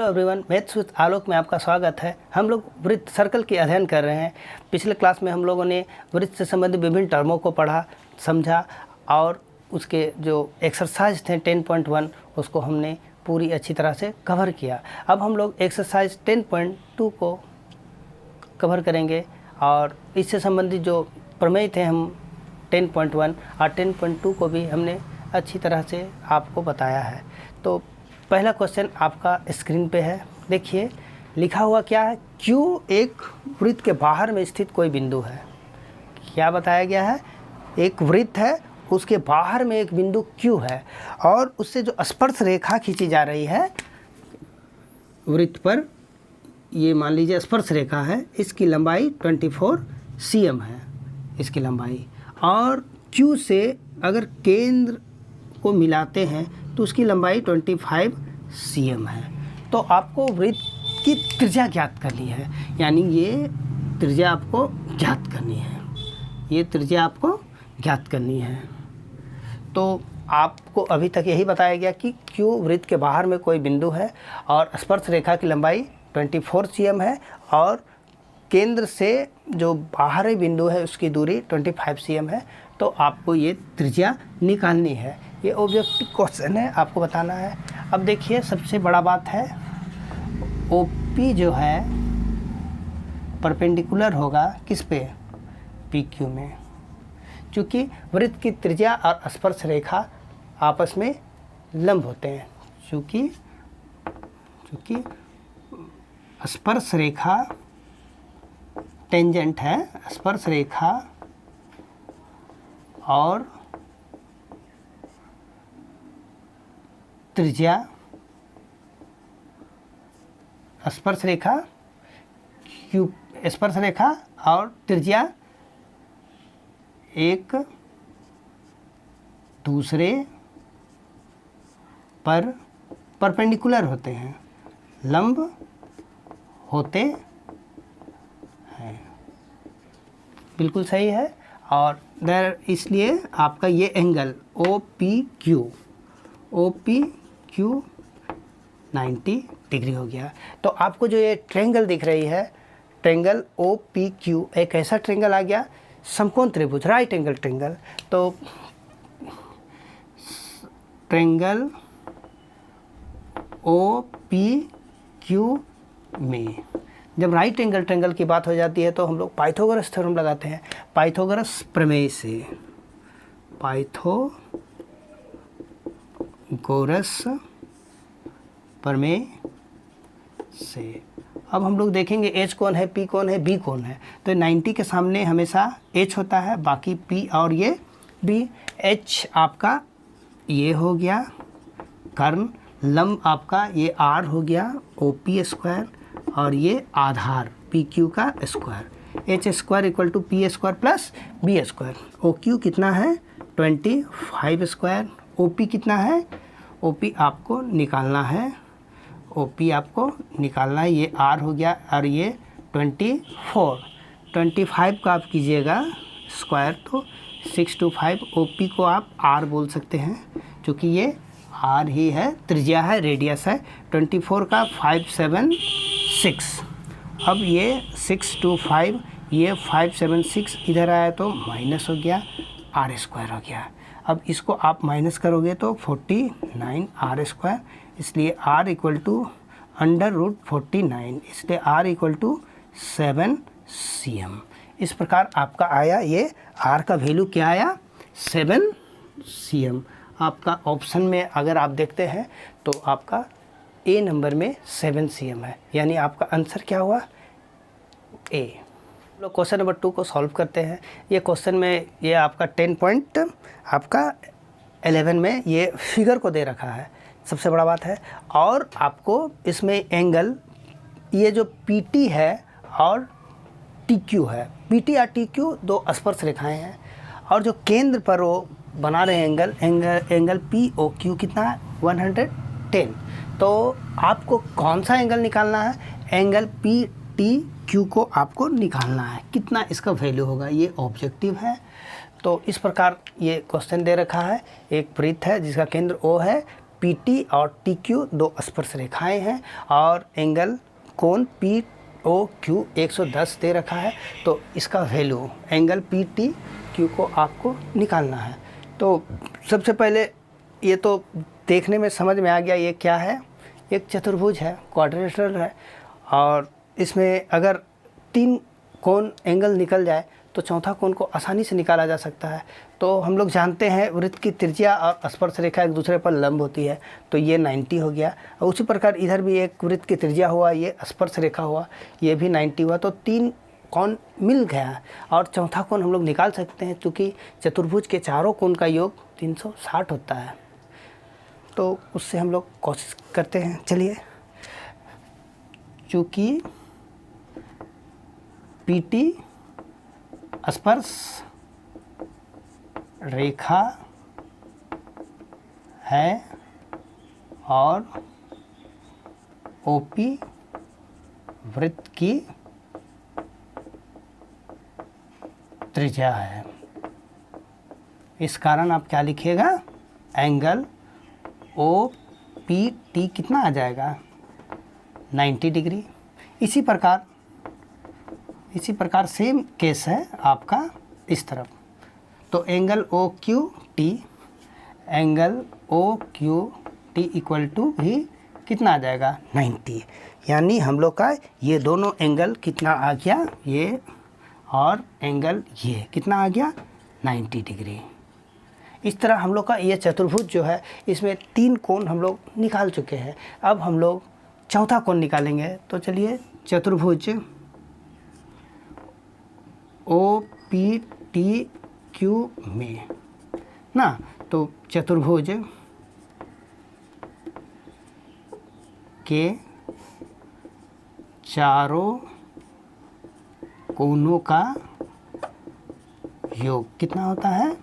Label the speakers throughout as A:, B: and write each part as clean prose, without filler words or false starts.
A: Everyone, maths with आलोक में आपका स्वागत है। हम लोग वृत्त सर्कल की अध्ययन कर रहे हैं। पिछले क्लास में हम लोगों ने वृत्त से संबंधित विभिन्न टर्मों को पढ़ा, समझा और उसके जो एक्सरसाइज थे 10.1 उसको हमने पूरी अच्छी तरह से कवर किया। अब हम लोग एक्सरसाइज 10.2 को कवर करेंगे और इससे संबंधित जो प्रमेय थे हम 10.1 और 10.2 को भी हमने अच्छी तरह से आपको बताया है। तो पहला क्वेश्चन आपका स्क्रीन पे है, देखिए लिखा हुआ क्या है। क्यू एक वृत्त के बाहर में स्थित कोई बिंदु है। क्या बताया गया है, एक वृत्त है, उसके बाहर में एक बिंदु क्यू है और उससे जो स्पर्श रेखा खींची जा रही है वृत्त पर, ये मान लीजिए स्पर्श रेखा है, इसकी लंबाई 24 cm है इसकी लंबाई, और क्यू से अगर केंद्र को मिलाते हैं तो उसकी लंबाई 25 cm है। तो आपको वृत्त की त्रिज्या ज्ञात करनी है, यानी ये त्रिज्या आपको ज्ञात करनी है, ये त्रिज्या आपको ज्ञात करनी है। तो आपको अभी तक यही बताया गया कि क्यू वृत्त के बाहर में कोई बिंदु है और स्पर्श रेखा की लंबाई 24 cm है और केंद्र से जो बाहरी बिंदु है उसकी दूरी 25 cm है। तो आपको ये त्रिज्या निकालनी है। ये ऑब्जेक्टिव क्वेश्चन है, आपको बताना है। अब देखिए सबसे बड़ा बात है, OP जो है परपेंडिकुलर होगा किस पे, PQ में, क्योंकि वृत्त की त्रिज्या और स्पर्श रेखा आपस में लंब होते हैं। क्योंकि स्पर्श रेखा टेंजेंट है, स्पर्श रेखा और त्रिज्या, स्पर्श रेखा क्यू, स्पर्श रेखा और त्रिज्या एक दूसरे पर परपेंडिकुलर होते हैं, लंब होते हैं। बिल्कुल सही है। और इसलिए आपका ये एंगल OPQ 90 डिग्री हो गया। तो आपको जो ये ट्रायंगल दिख रही है, ट्रायंगल OPQ एक ऐसा ट्रायंगल आ गया, समकोण त्रिभुज, राइट एंगल ट्रायंगल। तो ट्रायंगल OPQ में जब राइट एंगल ट्रायंगल की बात हो जाती है तो हम लोग पाइथागोरस थ्योरम लगाते हैं। पाइथागोरस प्रमेय से, पाइथागोरस प्रमेय से अब हम लोग देखेंगे H कौन है, P कौन है, B कौन है। तो 90 के सामने हमेशा H होता है, बाकी P और ये B। H आपका ये हो गया कर्ण, लंब आपका ये R हो गया OP स्क्वायर, और ये आधार PQ का square, H square equal to P square plus B square. OQ कितना है 25 स्क्वायर। OP कितना है, OP आपको निकालना है, OP आपको निकालना है, ये R हो गया और ये 25 का आप कीजिएगा स्क्वायर तो 625। OP को आप R बोल सकते हैं क्योंकि ये R ही है, त्रिज्या है, रेडियस है। 24 का 576, अब ये 625, ये 576 इधर आया तो माइनस हो गया, R स्क्वायर हो गया। अब इसको आप माइनस करोगे तो 49 R स्क्वायर, इसलिए R इक्वल टू √49, इसलिए R इक्वल टू 7 cm। इस प्रकार आपका आया, ये R का वैल्यू क्या आया, 7 cm। आपका ऑप्शन में अगर आप देखते हैं तो आपका A नंबर में 7 cm है, यानी आपका आंसर क्या हुआ, A। लोग क्वेश्चन नंबर 2 को सॉल्व करते हैं। ये क्वेश्चन में ये आपका 10.11 में ये फिगर को दे रखा है, सबसे बड़ा बात है। और आपको इसमें एंगल, ये जो PT है और TQ है, PT और TQ दो स्पर्श रेखाएं हैं और जो केंद्र पर वो बना रहे एंगल POQ कितना है 110। तो आपको कौन सा एंगल निकालना है, एंगल PTQ को आपको निकालना है, कितना इसका वैल्यू होगा, ये ऑब्जेक्टिव है। तो इस प्रकार ये क्वेश्चन दे रखा है। एक वृत्त है जिसका केंद्र O है, PT और TQ दो स्पर्श रेखाएं हैं और एंगल कोण POQ 110 दे रखा है। तो इसका वैल्यू एंगल PTQ को आपको निकालना है। तो सबसे पहले ये तो देखने में समझ में आ गया ये क्या है, एक चतुर्भुज है, क्वाड्रिलेटरल है, और इसमें अगर 3 कोण एंगल निकल जाए तो चौथा कोण को आसानी से निकाला जा सकता है। तो हम लोग जानते हैं वृत्त की त्रिज्या और स्पर्श रेखा एक दूसरे पर लंब होती है, तो ये 90 हो गया। और उसी प्रकार इधर भी एक वृत्त की त्रिज्या हुआ, ये स्पर्श रेखा हुआ, ये भी 90 हुआ। तो 3 कोण मिल गया और चौथा कोण हम लोग निकाल सकते हैं, क्योंकि चतुर्भुज के चारों कोण का योग 360 होता है। तो उससे हम लोग कोशिश करते हैं। चलिए, चूँकि PT स्पर्श रेखा है और OP वृत्त की त्रिज्या है, इस कारण आप क्या लिखिएगा, एंगल OPT कितना आ जाएगा, 90 डिग्री। इसी प्रकार सेम केस है आपका इस तरफ। तो एंगल OQT इक्वल टू भी कितना आ जाएगा, 90। यानी हम लोग का ये दोनों एंगल कितना आ गया, ये और एंगल ये कितना आ गया, 90 डिग्री। इस तरह हम लोग का ये चतुर्भुज जो है, इसमें 3 कोण हम लोग निकाल चुके हैं। अब हम लोग चौथा कोण निकालेंगे। तो चलिए, चतुर्भुज OPTQ में ना, तो चतुर्भुज के चारों कोणों का योग कितना होता है,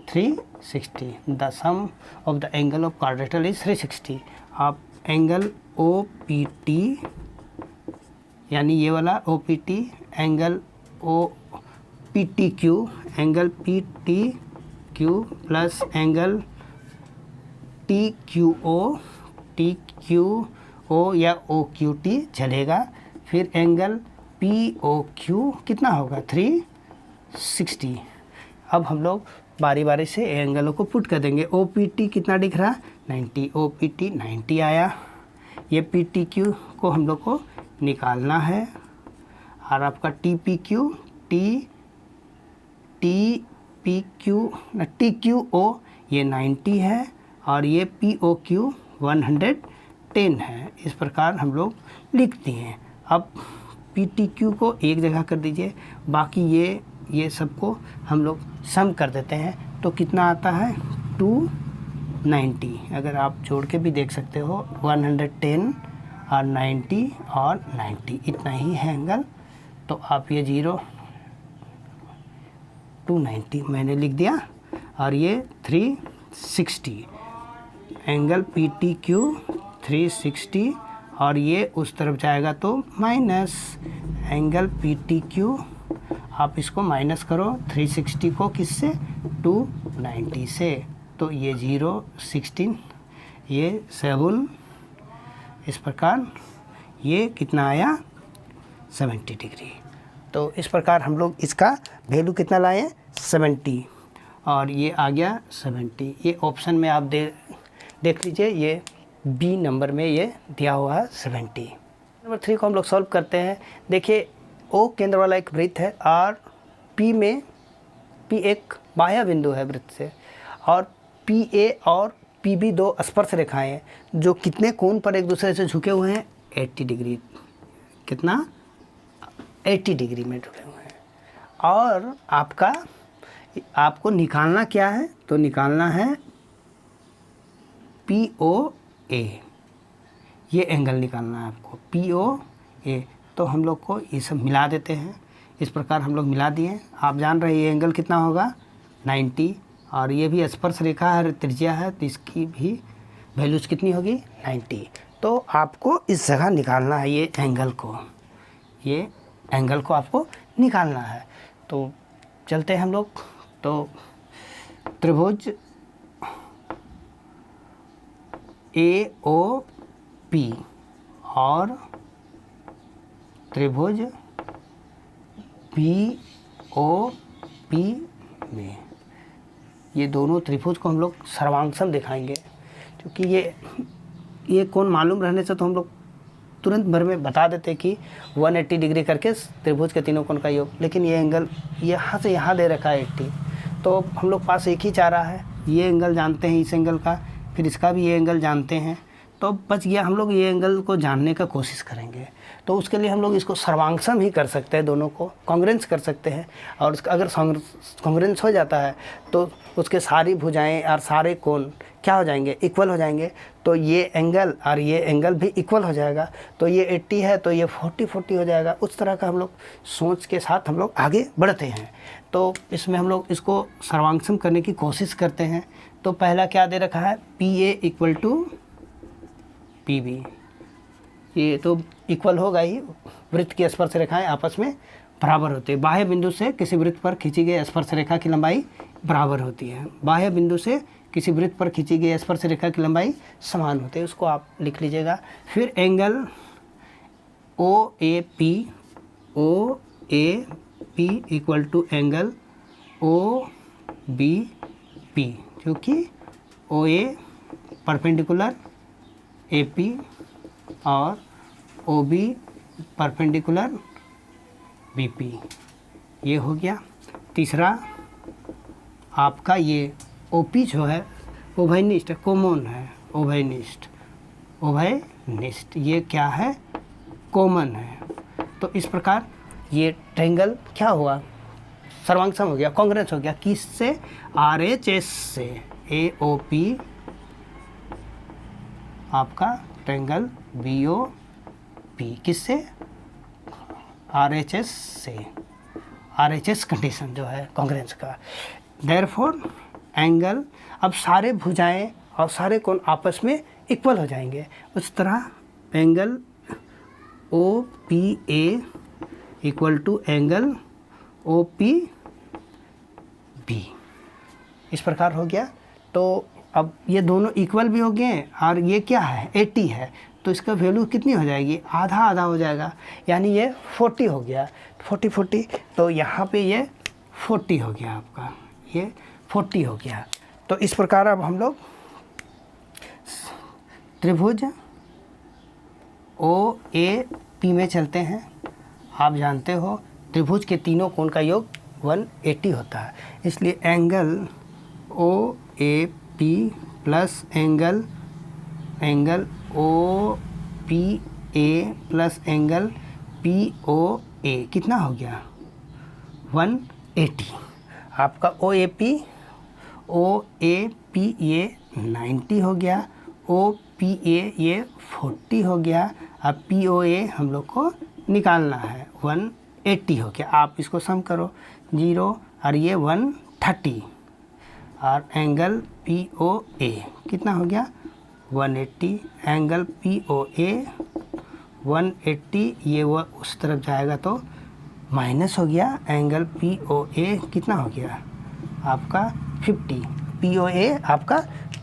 A: 360। The sum of the angle of quadrilateral is 360। आप एंगल OPT यानी ये वाला OPT, angle PTQ, angle PTQ plus angle TQO या OQT चलेगा। फिर एंगल POQ कितना होगा, 360। अब हम लोग बारी बारी से एंगलों को पुट कर देंगे। OPT कितना दिख रहा, 90। OPT 90 आया। ये PTQ को हम लोग को निकालना है। और आपका TQO ये 90 है और ये POQ 110 है। इस प्रकार हम लोग लिख दिए। अब PTQ को एक जगह कर दीजिए, बाकी ये सबको हम लोग सम कर देते हैं। तो कितना आता है, 290। अगर आप जोड़ के भी देख सकते हो, 110 और 90 और 90 इतना ही है एंगल। तो आप ये 290 मैंने लिख दिया और ये 360 एंगल PTQ 360 और ये उस तरफ जाएगा तो माइनस एंगल PTQ। आप इसको माइनस करो 360 को किससे, 290 से। तो ये 0 16 ये 7, इस प्रकार ये कितना आया, 70 डिग्री। तो इस प्रकार हम लोग इसका वैल्यू कितना लाए, 70, और ये आ गया 70। ये ऑप्शन में आप देख लीजिए, ये B नंबर में ये दिया हुआ है 70। नंबर 3 को हम लोग सॉल्व करते हैं। देखिए, O केंद्र वाला एक वृत्त है और P एक बाह्य बिंदु है वृत्त से, और PA और PB दो स्पर्श रेखाएं हैं जो कितने कोण पर एक दूसरे से झुके हुए हैं, 80 डिग्री। कितना, 80 डिग्री में झुके हुए हैं। और आपको निकालना क्या है, तो निकालना है POA, ये एंगल निकालना है आपको, POA। तो हम लोग को ये सब मिला देते हैं। इस प्रकार हम लोग मिला दिए। आप जान रहे हैं ये एंगल कितना होगा, 90, और ये भी स्पर्श रेखा है, त्रिज्या है, तो इसकी भी वैल्यूज कितनी होगी, 90। तो आपको इस जगह निकालना है ये एंगल को आपको निकालना है। तो चलते हैं हम लोग। तो त्रिभुज AOP और त्रिभुज BOP में, ये दोनों त्रिभुज को हम लोग सर्वांगसम दिखाएंगे, क्योंकि ये कोण मालूम रहने से तो हम लोग तुरंत भर में बता देते कि 180 डिग्री करके त्रिभुज के तीनों कोण का योग। लेकिन ये एंगल यहाँ से यहाँ दे रखा है 80, तो हम लोग पास एक ही चारा है, ये एंगल जानते हैं इस एंगल का, फिर इसका भी ये एंगल जानते हैं, तो बच गया। हम लोग ये एंगल को जानने का कोशिश करेंगे, तो उसके लिए हम लोग इसको सर्वांगसम ही कर सकते हैं, दोनों को कॉन्ग्रेंस कर सकते हैं। और उसका अगर कॉन्ग्रेंस हो जाता है तो उसके सारी भुजाएं और सारे कोण क्या हो जाएंगे, इक्वल हो जाएंगे। तो ये एंगल और ये एंगल भी इक्वल हो जाएगा, तो ये 80 है तो ये 40 हो जाएगा। उस तरह का हम लोग सोच के साथ हम लोग आगे बढ़ते हैं। तो इसमें हम लोग इसको सर्वांगसम करने की कोशिश करते हैं। तो पहला क्या दे रखा है, PA = PB, ये तो इक्वल होगा ही। वृत्त की स्पर्श रेखाएं आपस में बराबर होती है। बाह्य बिंदु से किसी वृत्त पर खींची गई स्पर्श रेखा की लंबाई बराबर होती है। बाह्य बिंदु से किसी वृत्त पर खींची गई स्पर्श रेखा की लंबाई समान होती है, उसको आप लिख लीजिएगा। फिर एंगल OAP = एंगल OBP, क्योंकि OA परपेंडिकुलर AP और OB परपेंडिकुलर BP, ये हो गया। तीसरा आपका ये OP जो है उभयनिष्ठ कॉमन है, उभयनिष्ठ ये क्या है, कॉमन है। तो इस प्रकार ये ट्रायंगल क्या हुआ, सर्वांगसम हो गया, कॉन्ग्रेंस हो गया। किससे, RHS से। AOP आपका ट्रायंगल BOP किससे, RHS से। RHS कंडीशन जो है कॉन्ग्रेंस का। देयरफॉर एंगल, अब सारे भुजाएं और सारे कोण आपस में इक्वल हो जाएंगे। उस तरह एंगल OPA = एंगल OPB, इस प्रकार हो गया। तो अब ये दोनों इक्वल भी हो गए और ये क्या है, 80 है, तो इसका वैल्यू कितनी हो जाएगी, आधा आधा हो जाएगा, यानी ये 40 हो गया। 40 तो यहाँ पे ये 40 हो गया, आपका ये 40 हो गया। तो इस प्रकार अब हम लोग त्रिभुज OAP में चलते हैं। आप जानते हो त्रिभुज के तीनों कोण का योग 180 होता है, इसलिए angle OAP plus angle OPA plus angle POA कितना हो गया, 180। आपका OAP ये 90 हो गया, OPA ये 40 हो गया। अब POA हम लोग को निकालना है, 180 हो गया। आप इसको सम करो, 0 और ये 130 और एंगल POA कितना हो गया, 180। एंगल POA 180, ये वो उस तरफ जाएगा तो माइनस हो गया। एंगल POA कितना हो गया आपका 50, POA आपका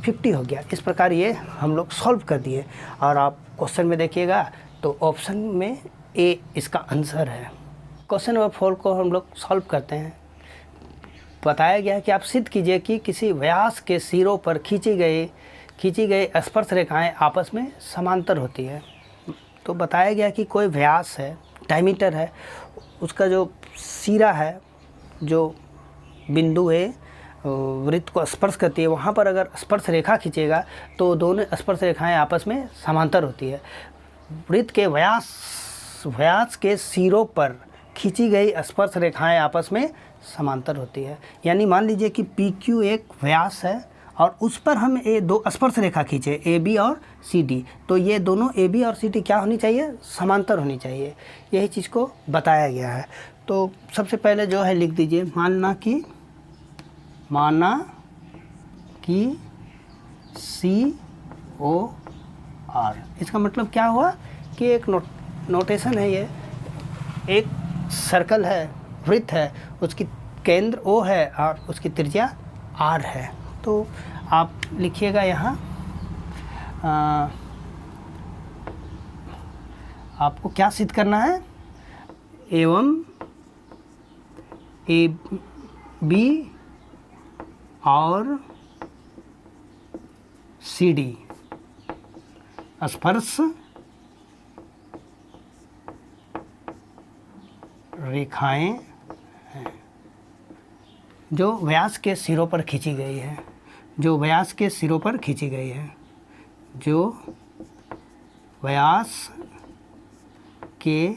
A: 50 हो गया। इस प्रकार ये हम लोग सॉल्व कर दिए। और आप क्वेश्चन में देखिएगा तो ऑप्शन में A इसका आंसर है। क्वेश्चन नंबर 4 को हम लोग सॉल्व करते हैं। बताया गया कि आप सिद्ध कीजिए कि किसी व्यास के सिरों पर खींची गई स्पर्श रेखाएं आपस में समांतर होती है। तो बताया गया कि कोई व्यास है, डायमीटर है, उसका जो सिरा है, जो बिंदु है वृत्त को स्पर्श करती है, वहाँ पर अगर स्पर्श रेखा खींचेगा तो दोनों स्पर्श रेखाएं आपस में समांतर होती है। वृत्त के व्यास के सिरों पर खींची गई स्पर्श रेखाएं आपस में समांतर होती है। यानी मान लीजिए कि PQ एक व्यास है और उस पर हम दो स्पर्श रेखा खींचे, AB और CD, तो ये दोनों AB और CD क्या होनी चाहिए, समांतर होनी चाहिए। यही चीज़ को बताया गया है। तो सबसे पहले जो है लिख दीजिए, माना कि COR। इसका मतलब क्या हुआ कि एक नोटेशन है, ये एक सर्कल है, वृत्त है, उसकी केंद्र O है और उसकी त्रिज्या R है। तो आप लिखिएगा यहाँ आपको क्या सिद्ध करना है, एवं ए बी और सी डी स्पर्श रेखाएं हैं जो व्यास के सिरों पर खींची गई है, जो व्यास के सिरों पर खींची गई है, जो व्यास के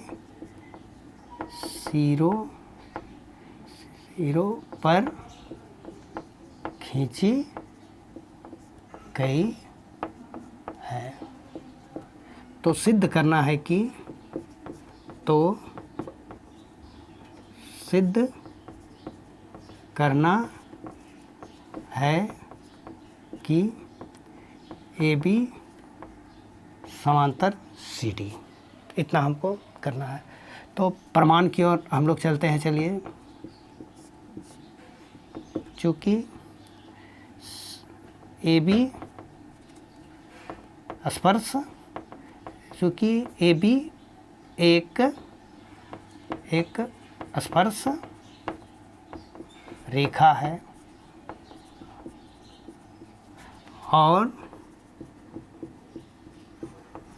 A: सिरों पर खींची गई है। तो सिद्ध करना है कि, तो सिद्ध करना है कि ए बी समांतर सी डी, इतना हमको करना है। तो प्रमाण की ओर हम लोग चलते हैं। चलिए, चूँकि ए बी स्पर्श, चूँकि ए बी एक स्पर्श रेखा है और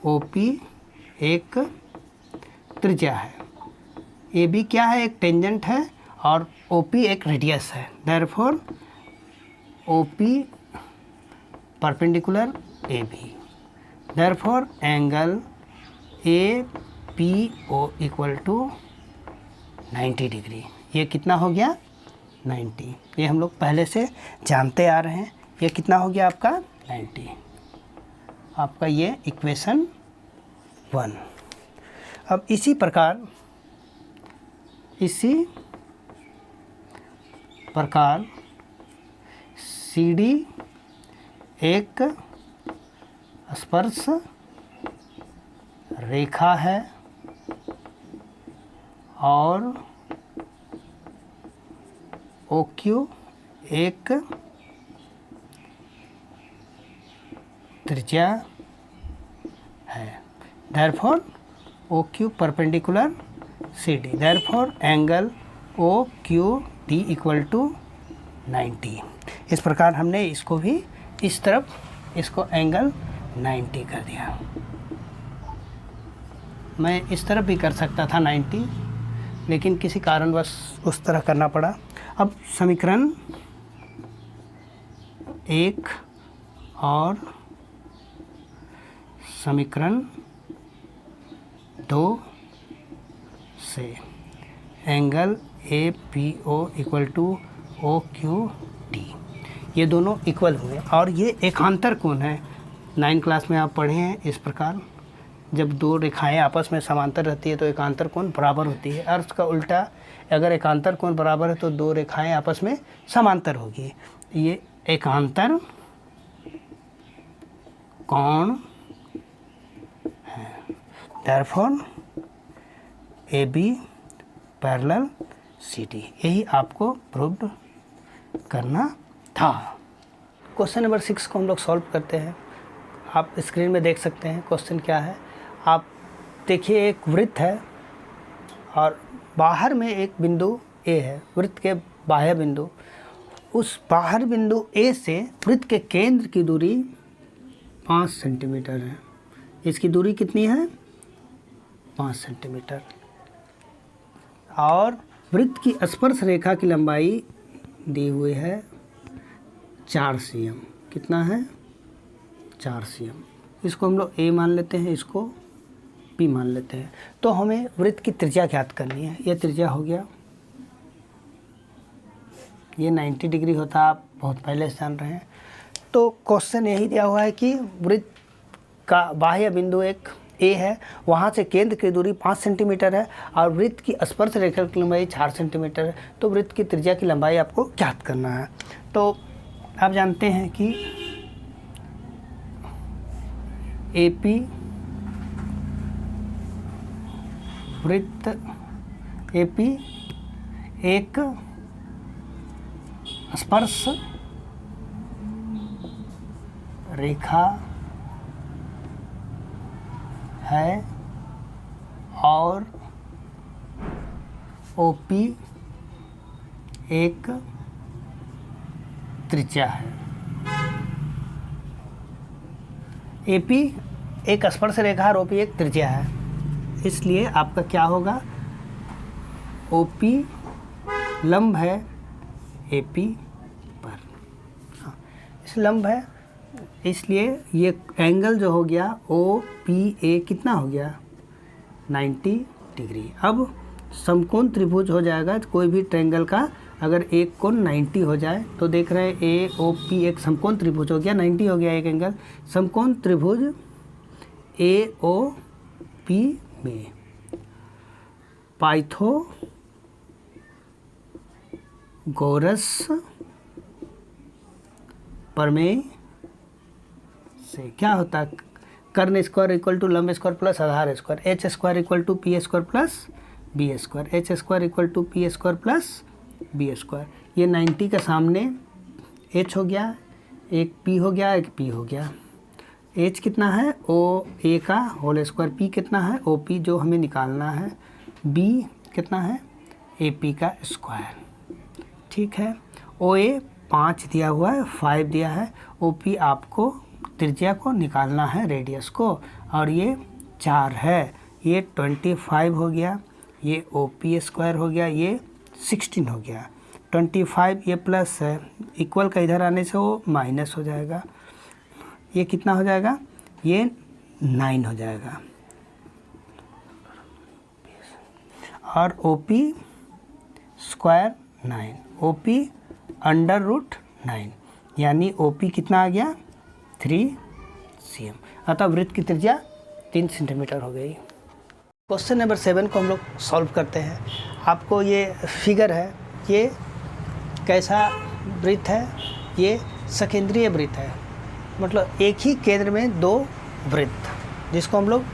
A: OP एक त्रिज्या है। AB क्या है, एक टेंजेंट है और OP एक रेडियस है। Therefore OP perpendicular AB, therefore angle APO equal to 90 degree. ये कितना हो गया, 90। ये हम लोग पहले से जानते आ रहे हैं। ये कितना हो गया आपका, 90। आपका ये इक्वेशन 1। अब इसी प्रकार CD एक स्पर्श रेखा है और OQ एक त्रिज्या है। Therefore OQ perpendicular CD, therefore angle OQD equal to 90। इस प्रकार हमने इसको भी इस तरफ, इसको एंगल 90 कर दिया। मैं इस तरफ भी कर सकता था 90, लेकिन किसी कारणवश उस तरह करना पड़ा। अब समीकरण 1 और समीकरण 2 से angle APO equal to OQD, ये दोनों इक्वल हुए और ये एकांतर कोण है। 9 क्लास में आप पढ़े हैं इस प्रकार, जब दो रेखाएं आपस में समांतर रहती है तो एकांतर कोण बराबर होती है, और उसका उल्टा, अगर एकांतर कोण बराबर है तो दो रेखाएं आपस में समांतर होगी। ये एकांतर कोण है। देयरफॉर AB पैरेलल CD, यही आपको प्रूव्ड करना था। क्वेश्चन नंबर 6 को हम लोग सॉल्व करते हैं। आप स्क्रीन में देख सकते हैं क्वेश्चन क्या है। आप देखिए, एक वृत्त है और बाहर में एक बिंदु A है, वृत्त के बाह्य बिंदु। उस बाहर बिंदु A से वृत्त के केंद्र की दूरी 5 सेंटीमीटर है। इसकी दूरी कितनी है, 5 सेंटीमीटर। और वृत्त की स्पर्श रेखा की लंबाई दी हुई है 4 cm। कितना है, 4 cm। इसको हम लोग A मान लेते हैं, इसको P मान लेते हैं। तो हमें वृत्त की त्रिज्या ज्ञात करनी है। ये त्रिज्या हो गया, ये 90 डिग्री होता है, आप बहुत पहले से जान रहे हैं। तो क्वेश्चन यही दिया हुआ है कि वृत्त का बाह्य बिंदु एक A है, वहाँ से केंद्र की दूरी 5 सेंटीमीटर है और वृत्त की स्पर्श रेखा की लंबाई 4 सेंटीमीटर है। तो वृत्त की त्रिज्या की लंबाई आपको ज्ञात करना है। तो आप जानते हैं कि AP वृत्त AP एक स्पर्श रेखा है और OP एक त्रिज्या है। AP एक स्पर्श रेखा और OP एक त्रिज्या है, इसलिए आपका क्या होगा, OP लंब है AP पर। हाँ, इस लंब है, इसलिए ये एंगल जो हो गया OPA कितना हो गया, 90 डिग्री। अब समकोण त्रिभुज हो जाएगा कोई भी ट्रायंगल का, अगर एक कोण 90 हो जाए तो देख रहे हैं AOP एक समकोण त्रिभुज हो गया, 90 हो गया एक एंगल। समकोण त्रिभुज AOP में पाइथागोरस प्रमेय से क्या होता है, कर्ण स्क्वायर इक्वल टू लंब स्क्वायर प्लस आधार square, H square equal to P square plus B square, H square equal to P square plus B square. ये 90 के सामने h हो गया, एक p हो गया, एक p हो गया। h कितना है, OA का होल स्क्वायर, p कितना है, OP जो हमें निकालना है, b कितना है, AP का स्क्वायर। ठीक है, OA 5 दिया हुआ है, 5 दिया है, OP आपको त्रिज्या को निकालना है, रेडियस को, और ये 4 है, ये 25 हो गया, ये OP स्क्वायर हो गया, ये 16 हो गया। 25 ये प्लस है, इक्वल का इधर आने से वो माइनस हो जाएगा, ये कितना हो जाएगा, ये 9 हो जाएगा। और OP square 9, OP under root 9, यानी OP कितना आ गया, 3 cm। अतः वृत्त की त्रिज्या 3 सेंटीमीटर हो गई। क्वेश्चन नंबर 7 को हम लोग सॉल्व करते हैं। आपको ये फिगर है, ये कैसा वृत्त है, ये सकेंद्रीय वृत्त है, मतलब एक ही केंद्र में 2 वृत्त, जिसको हम लोग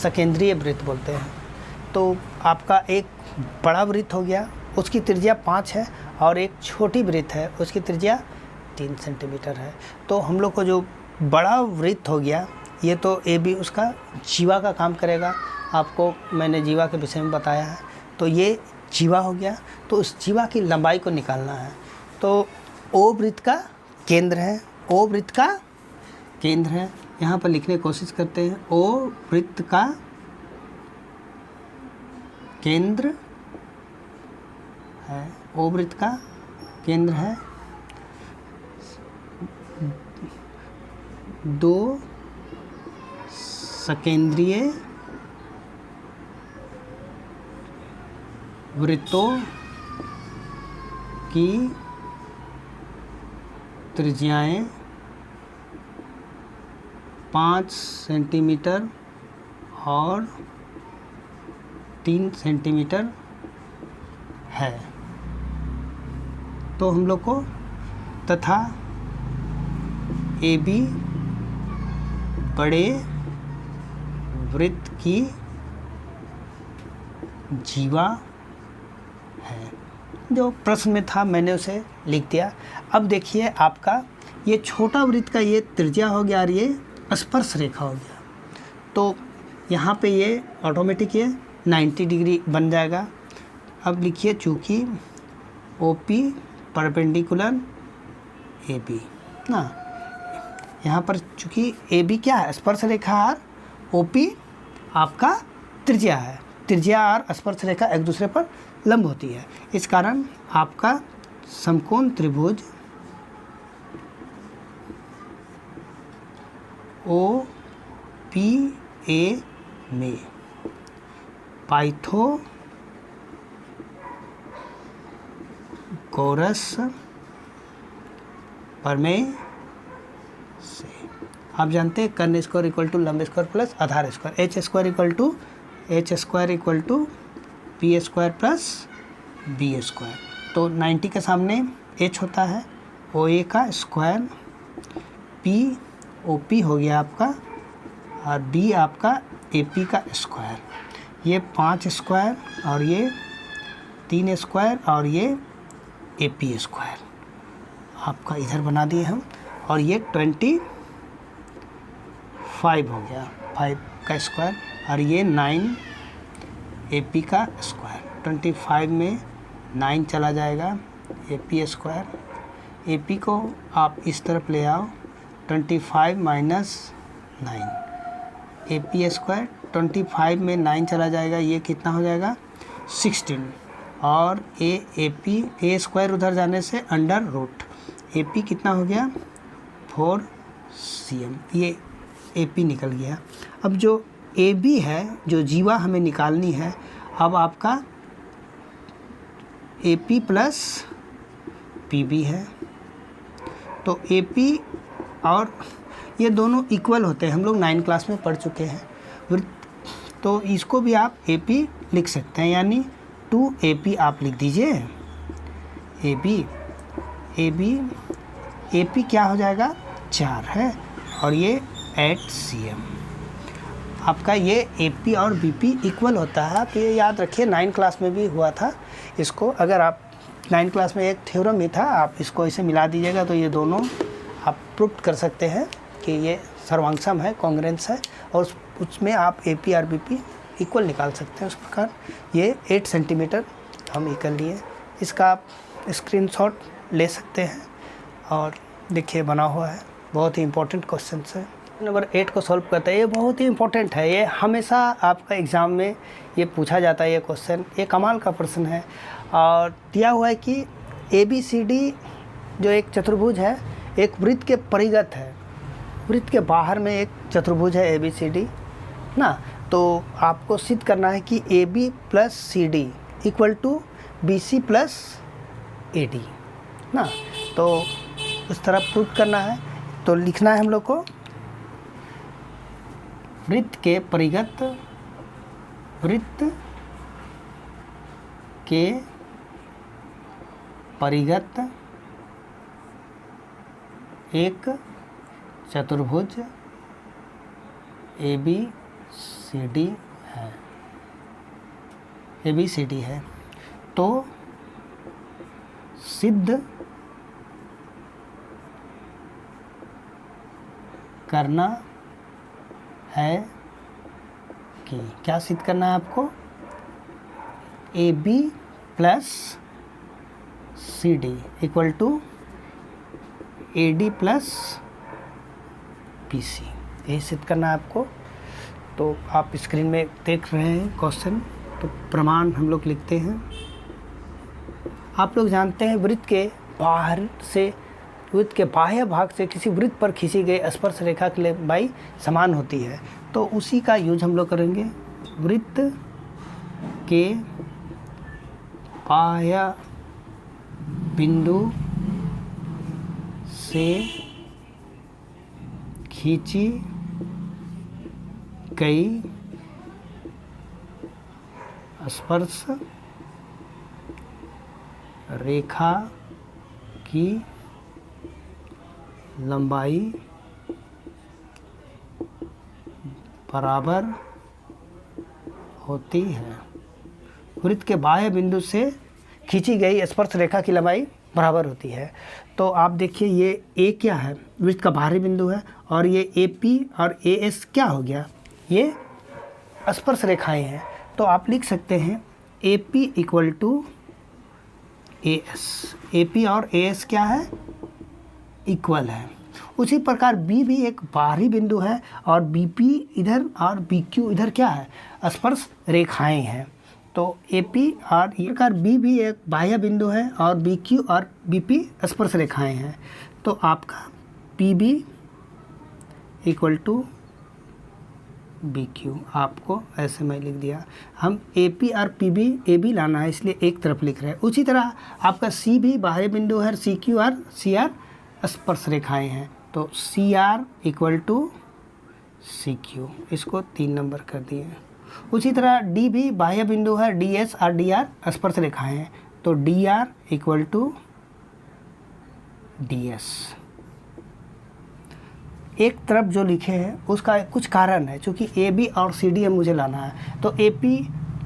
A: सकेंद्रीय वृत्त बोलते हैं। तो आपका एक बड़ा वृत्त हो गया, उसकी त्रिज्या 5 है, और एक छोटी वृत्त है, उसकी त्रिज्या 3 सेंटीमीटर है। तो हम लोग को जो बड़ा वृत्त हो गया, ये तो AB उसका जीवा का काम करेगा, आपको मैंने जीवा के विषय में बताया है। तो ये जीवा हो गया, तो उस जीवा की लंबाई को निकालना है। तो O वृत्त का केंद्र है, O वृत्त का केंद्र है, यहाँ पर लिखने की कोशिश करते हैं। O वृत्त का केंद्र है, O वृत्त का केंद्र है, 2 सकेंद्रीय वृत्तों की त्रिज्याएं 5 सेंटीमीटर और 3 सेंटीमीटर है। तो हम लोग को तथा AB बड़े वृत्त की जीवा है, जो प्रश्न में था मैंने उसे लिख दिया। अब देखिए आपका ये छोटा वृत्त का ये त्रिज्या हो गया और ये स्पर्श रेखा हो गया, तो यहाँ पे ये ऑटोमेटिक ये 90 डिग्री बन जाएगा। अब लिखिए, चूँकि OP परपेंडिकुलर AB ना, यहाँ पर चूँकि AB क्या है, स्पर्श रेखा, और OP आपका त्रिज्या है, त्रिज्या और स्पर्श रेखा एक दूसरे पर लंब होती है। इस कारण आपका समकोण त्रिभुज OPA में पाइथागोरस प्रमेय से आप जानते हैं, कर्ण स्क्वायर इक्वल टू लंब स्क्वायर प्लस आधार square, H square equal to P square plus B square. तो 90 के सामने h होता है, OA का स्क्वायर, P OP हो गया आपका, और B आपका AP का स्क्वायर। ये 5 स्क्वायर और ये 3 स्क्वायर और ये AP स्क्वायर आपका इधर बना दिए हम, और ये 25 हो गया, 5 का स्क्वायर और ये 9 AP का स्क्वायर। 25 में 9 चला जाएगा, AP स्क्वायर। AP को आप इस तरफ ले आओ, 25 माइनस 9 AP स्क्वायर। 25 में 9 चला जाएगा, ये कितना हो जाएगा 16 और AP A स्क्वायर उधर जाने से अंडर रूट AP कितना हो गया 4 cm, ये AP निकल गया। अब जो AB है, जो जीवा हमें निकालनी है, अब आपका AP प्लस PB है। तो AP और ये दोनों इक्वल होते हैं, हम लोग 9 क्लास में पढ़ चुके हैं। तो इसको भी आप AP लिख सकते हैं, यानी 2AP आप लिख दीजिए। AP क्या हो जाएगा 4 है और ये 8 cm। आपका ये AP और BP इक्वल होता है। आप ये याद रखिए, 9 क्लास में भी हुआ था इसको। अगर आप 9 क्लास में एक थ्योरम भी था, आप इसको इसे मिला दीजिएगा तो ये दोनों आप प्रूव कर सकते हैं कि ये सर्वांगसम है, कॉन्ग्रुएंस है, और उसमें आप AP और BP इक्वल निकाल सकते हैं। उस प्रकार ये 8 सेंटीमीटर हम निकल लिए। इसका आप स्क्रीनशॉट ले सकते हैं और देखिए बना हुआ है, बहुत ही इम्पोर्टेंट क्वेश्चन है। नंबर 8 को सॉल्व करते हैं, ये बहुत ही इम्पोर्टेंट है, ये हमेशा आपका एग्ज़ाम में ये पूछा जाता है। ये क्वेश्चन ये कमाल का प्रश्न है और दिया हुआ है कि ABCD जो एक चतुर्भुज है, एक वृत्त के परिगत है, वृत्त के बाहर में एक चतुर्भुज है ABCD ना। तो आपको सिद्ध करना है कि AB plus CD equal to BC plus AD ना। तो उस तरह प्रूव करना है, तो लिखना है हम लोग को वृत्त के परिगत एक चतुर्भुज ABCD है। तो सिद्ध करना है कि, क्या सिद्ध करना है आपको, AB plus CD equal to AD plus BC, यही सिद्ध करना है आपको। तो आप स्क्रीन में देख रहे हैं क्वेश्चन। तो प्रमाण हम लोग लिखते हैं। आप लोग जानते हैं वृत्त के बाह्य भाग से किसी वृत्त पर खींची गई स्पर्श रेखा की लंबाई समान होती है। तो उसी का यूज हम लोग करेंगे। वृत्त के बाह्य बिंदु से खींची गई स्पर्श रेखा की लंबाई बराबर होती है। वृत्त के बाह्य बिंदु से खींची गई स्पर्श रेखा की लंबाई बराबर होती है। तो आप देखिए ये A क्या है, वृत्त का बाहरी बिंदु है, और ये AP और AS क्या हो गया, ये स्पर्श रेखाएं हैं। तो आप लिख सकते हैं AP equal to AS। AP और AS क्या है, इक्वल है। उसी प्रकार B भी एक बाहरी बिंदु है और BP इधर और BQ इधर क्या है, स्पर्श रेखाएं हैं। तो AP और ये प्रकार B भी एक बाह्य बिंदु है और BQ और BP स्पर्श रेखाएं हैं। तो आपका PB इक्वल टू BQ, आपको ऐसे मैं लिख दिया। हम AP और PB AB लाना है, इसलिए एक तरफ लिख रहे हैं। उसी तरह आपका C भी बाह्य बिंदु है, CQ और CR स्पर्श रेखाएं हैं। तो CR इक्वल टू CQ, इसको 3 नंबर कर दिए। उसी तरह D भी बाह्य बिंदु है, DS और DR स्पर्श रेखाएं हैं। तो DR इक्वल टू DS। एक तरफ जो लिखे हैं उसका कुछ कारण है, क्योंकि AB और CD मुझे लाना है। तो AP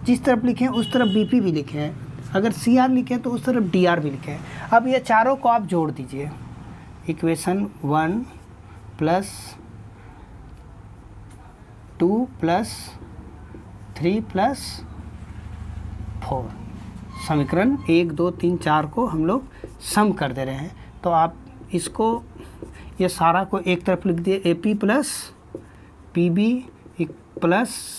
A: जिस तरफ लिखे हैं उस तरफ BP भी लिखे हैं, अगर CR लिखे तो उस तरफ DR भी लिखे हैं। अब ये चारों को आप जोड़ दीजिए। Equation 1 plus 2 + 3 + 4। समीकरण 1 2 3 4 को हम लोग सम कर दे रहे हैं। तो आप इसको ये सारा को एक तरफ लिख दिए, AP + PB +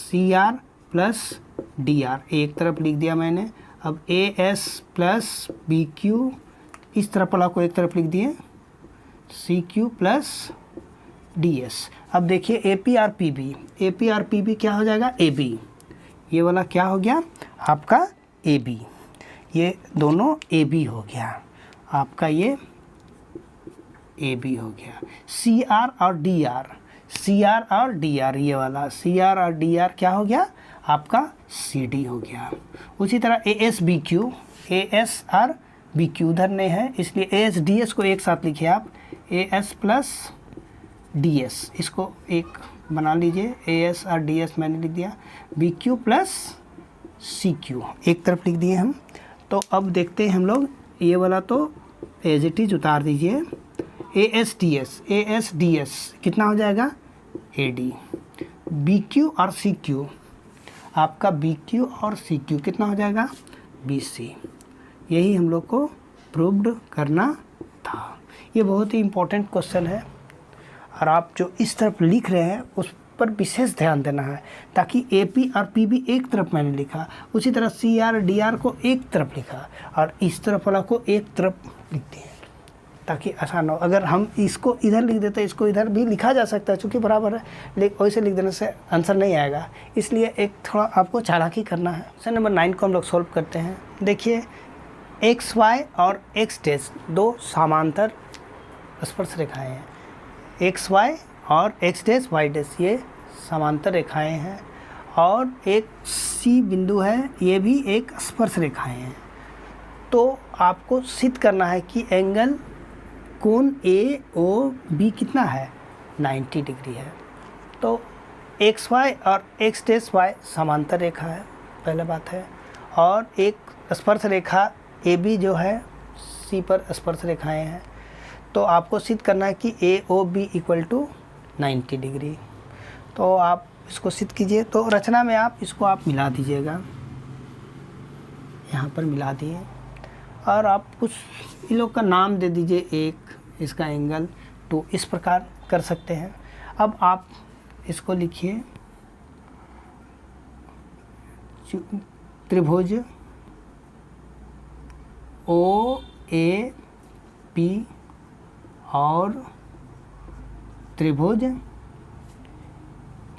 A: CR + DR एक तरफ लिख दिया मैंने। अब AS + BQ इस तरफ वाला को एक तरफ लिख दिए, CQ + DS। अब देखिए AP और PB क्या हो जाएगा, AB। ये वाला क्या हो गया आपका AB, ये दोनों AB हो गया आपका, ये AB हो गया। CR और DR ये वाला CR और DR क्या हो गया आपका CD हो गया। उसी तरह AS और BQ उधर नहीं है, इसलिए AS DS को एक साथ लिखिए आप, AS + DS इसको एक बना लीजिए, AS और DS मैंने लिख दिया, BQ + CQ एक तरफ लिख दिए हम। तो अब देखते हैं हम लोग, ये वाला तो एज इट इज उतार दीजिए, AS DS कितना हो जाएगा AD। BQ और CQ आपका BQ और CQ कितना हो जाएगा BC। यही हम लोग को प्रूव्ड करना था। ये बहुत ही इम्पोर्टेंट क्वेश्चन है और आप जो इस तरफ लिख रहे हैं उस पर विशेष ध्यान देना है, ताकि AP और PB एक तरफ मैंने लिखा, उसी तरह CR DR को एक तरफ लिखा और इस तरफ वाला को एक तरफ लिखते हैं ताकि आसान हो। अगर हम इसको इधर लिख देते हैं, इसको इधर भी लिखा जा सकता है चूँकि बराबर है, लेकिन वैसे लिख देने से आंसर नहीं आएगा, इसलिए एक थोड़ा आपको चालाकी करना है। क्वेश्चन नंबर 9 को हम लोग सॉल्व करते हैं। देखिए XY और X' दो समांतर स्पर्श रेखाएं हैं, XY और X' Y' ये समांतर रेखाएं हैं और एक C बिंदु है, ये भी एक स्पर्श रेखाएं हैं। तो आपको सिद्ध करना है कि एंगल कोण AOB कितना है 90 डिग्री है। तो XY और X' समांतर रेखा है, पहला बात है, और एक स्पर्श रेखा AB जो है C पर स्पर्श रेखाएं हैं। तो आपको सिद्ध करना है कि AOB = 90 डिग्री। तो आप इसको सिद्ध कीजिए। तो रचना में आप इसको आप मिला दीजिएगा, यहाँ पर मिला दिए और आप कुछ इन लोग का नाम दे दीजिए, एक इसका एंगल 2, इस प्रकार कर सकते हैं। अब आप इसको लिखिए, त्रिभुज OAP और त्रिभुज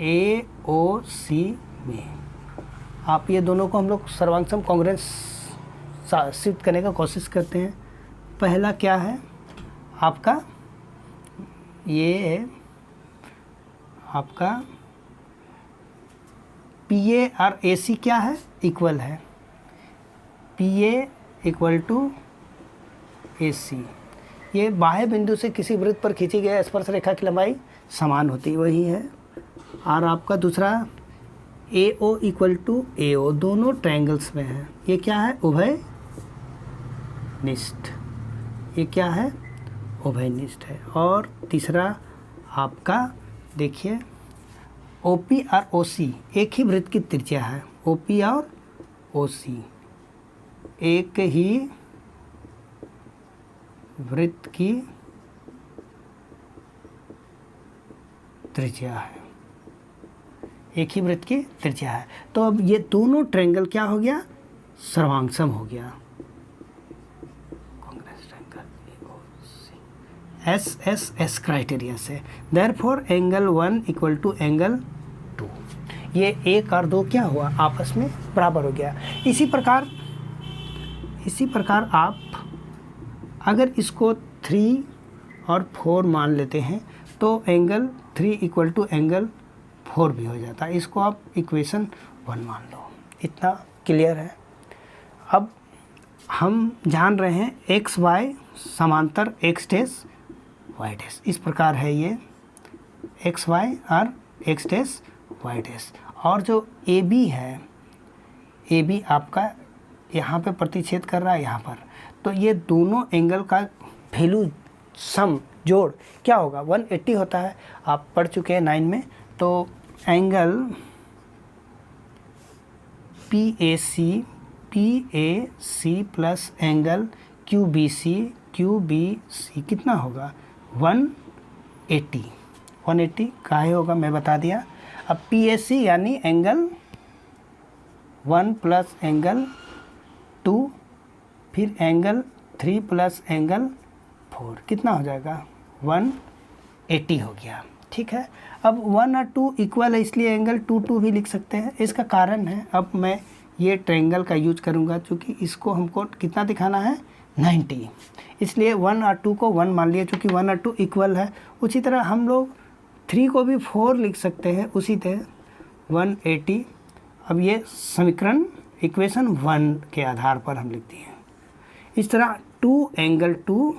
A: AOC में आप ये दोनों को हम लोग सर्वांगसम कॉन्ग्रुएंस सिद्ध करने का कोशिश करते हैं। पहला क्या है आपका, ये आपका PA और AC क्या है, इक्वल है, PA = AC। ये बाह्य बिंदु से किसी वृत्त पर खींची गई स्पर्श रेखा की लंबाई समान होती वही है। और आपका दूसरा AO = AO, दोनों ट्रायंगल्स में है, ये क्या है उभयनिष्ठ, ये क्या है उभयनिष्ठ है। और तीसरा आपका देखिए OP और OC एक ही वृत्त की त्रिज्या है, OP और OC एक ही वृत्त की त्रिज्या है, एक ही वृत्त की त्रिज्या है। तो अब ये दोनों ट्रायंगल क्या हो गया, सर्वांगसम हो गया, SSS क्राइटेरिया से। देयरफॉर एंगल 1 = एंगल 2, ये 1 और 2 क्या हुआ आपस में बराबर हो गया। इसी प्रकार आप अगर इसको 3 और 4 मान लेते हैं तो एंगल 3 = एंगल 4 भी हो जाता है। इसको आप इक्वेशन 1 मान लो। इतना क्लियर है। अब हम जान रहे हैं XY समांतर X' Y', इस प्रकार है ये XY और X' Y'। और जो AB है, AB आपका यहाँ पे प्रतिच्छेद कर रहा है यहाँ पर, तो ये दोनों एंगल का वैल्यू सम जोड़ क्या होगा 180 होता है, आप पढ़ चुके हैं 9 में। तो angle P A C plus angle Q B C कितना होगा 180 काहे होगा मैं बता दिया। अब पी ए सी यानी एंगल 1 प्लस एंगल 2 फिर एंगल 3 प्लस एंगल 4 कितना हो जाएगा 180 हो गया। ठीक है, अब 1 और 2 इक्वल है इसलिए एंगल 2 भी लिख सकते हैं। इसका कारण है, अब मैं ये ट्रायंगल का यूज करूँगा क्योंकि इसको हमको कितना दिखाना है 90, इसलिए 1 और 2 को 1 मान लिया क्योंकि 1 और 2 इक्वल है। उसी तरह हम लोग 3 को भी 4 लिख सकते हैं, उसी तरह 180। अब ये समीकरण इक्वेशन 1 के आधार पर हम लिखते हैं। इस तरह 2 एंगल 2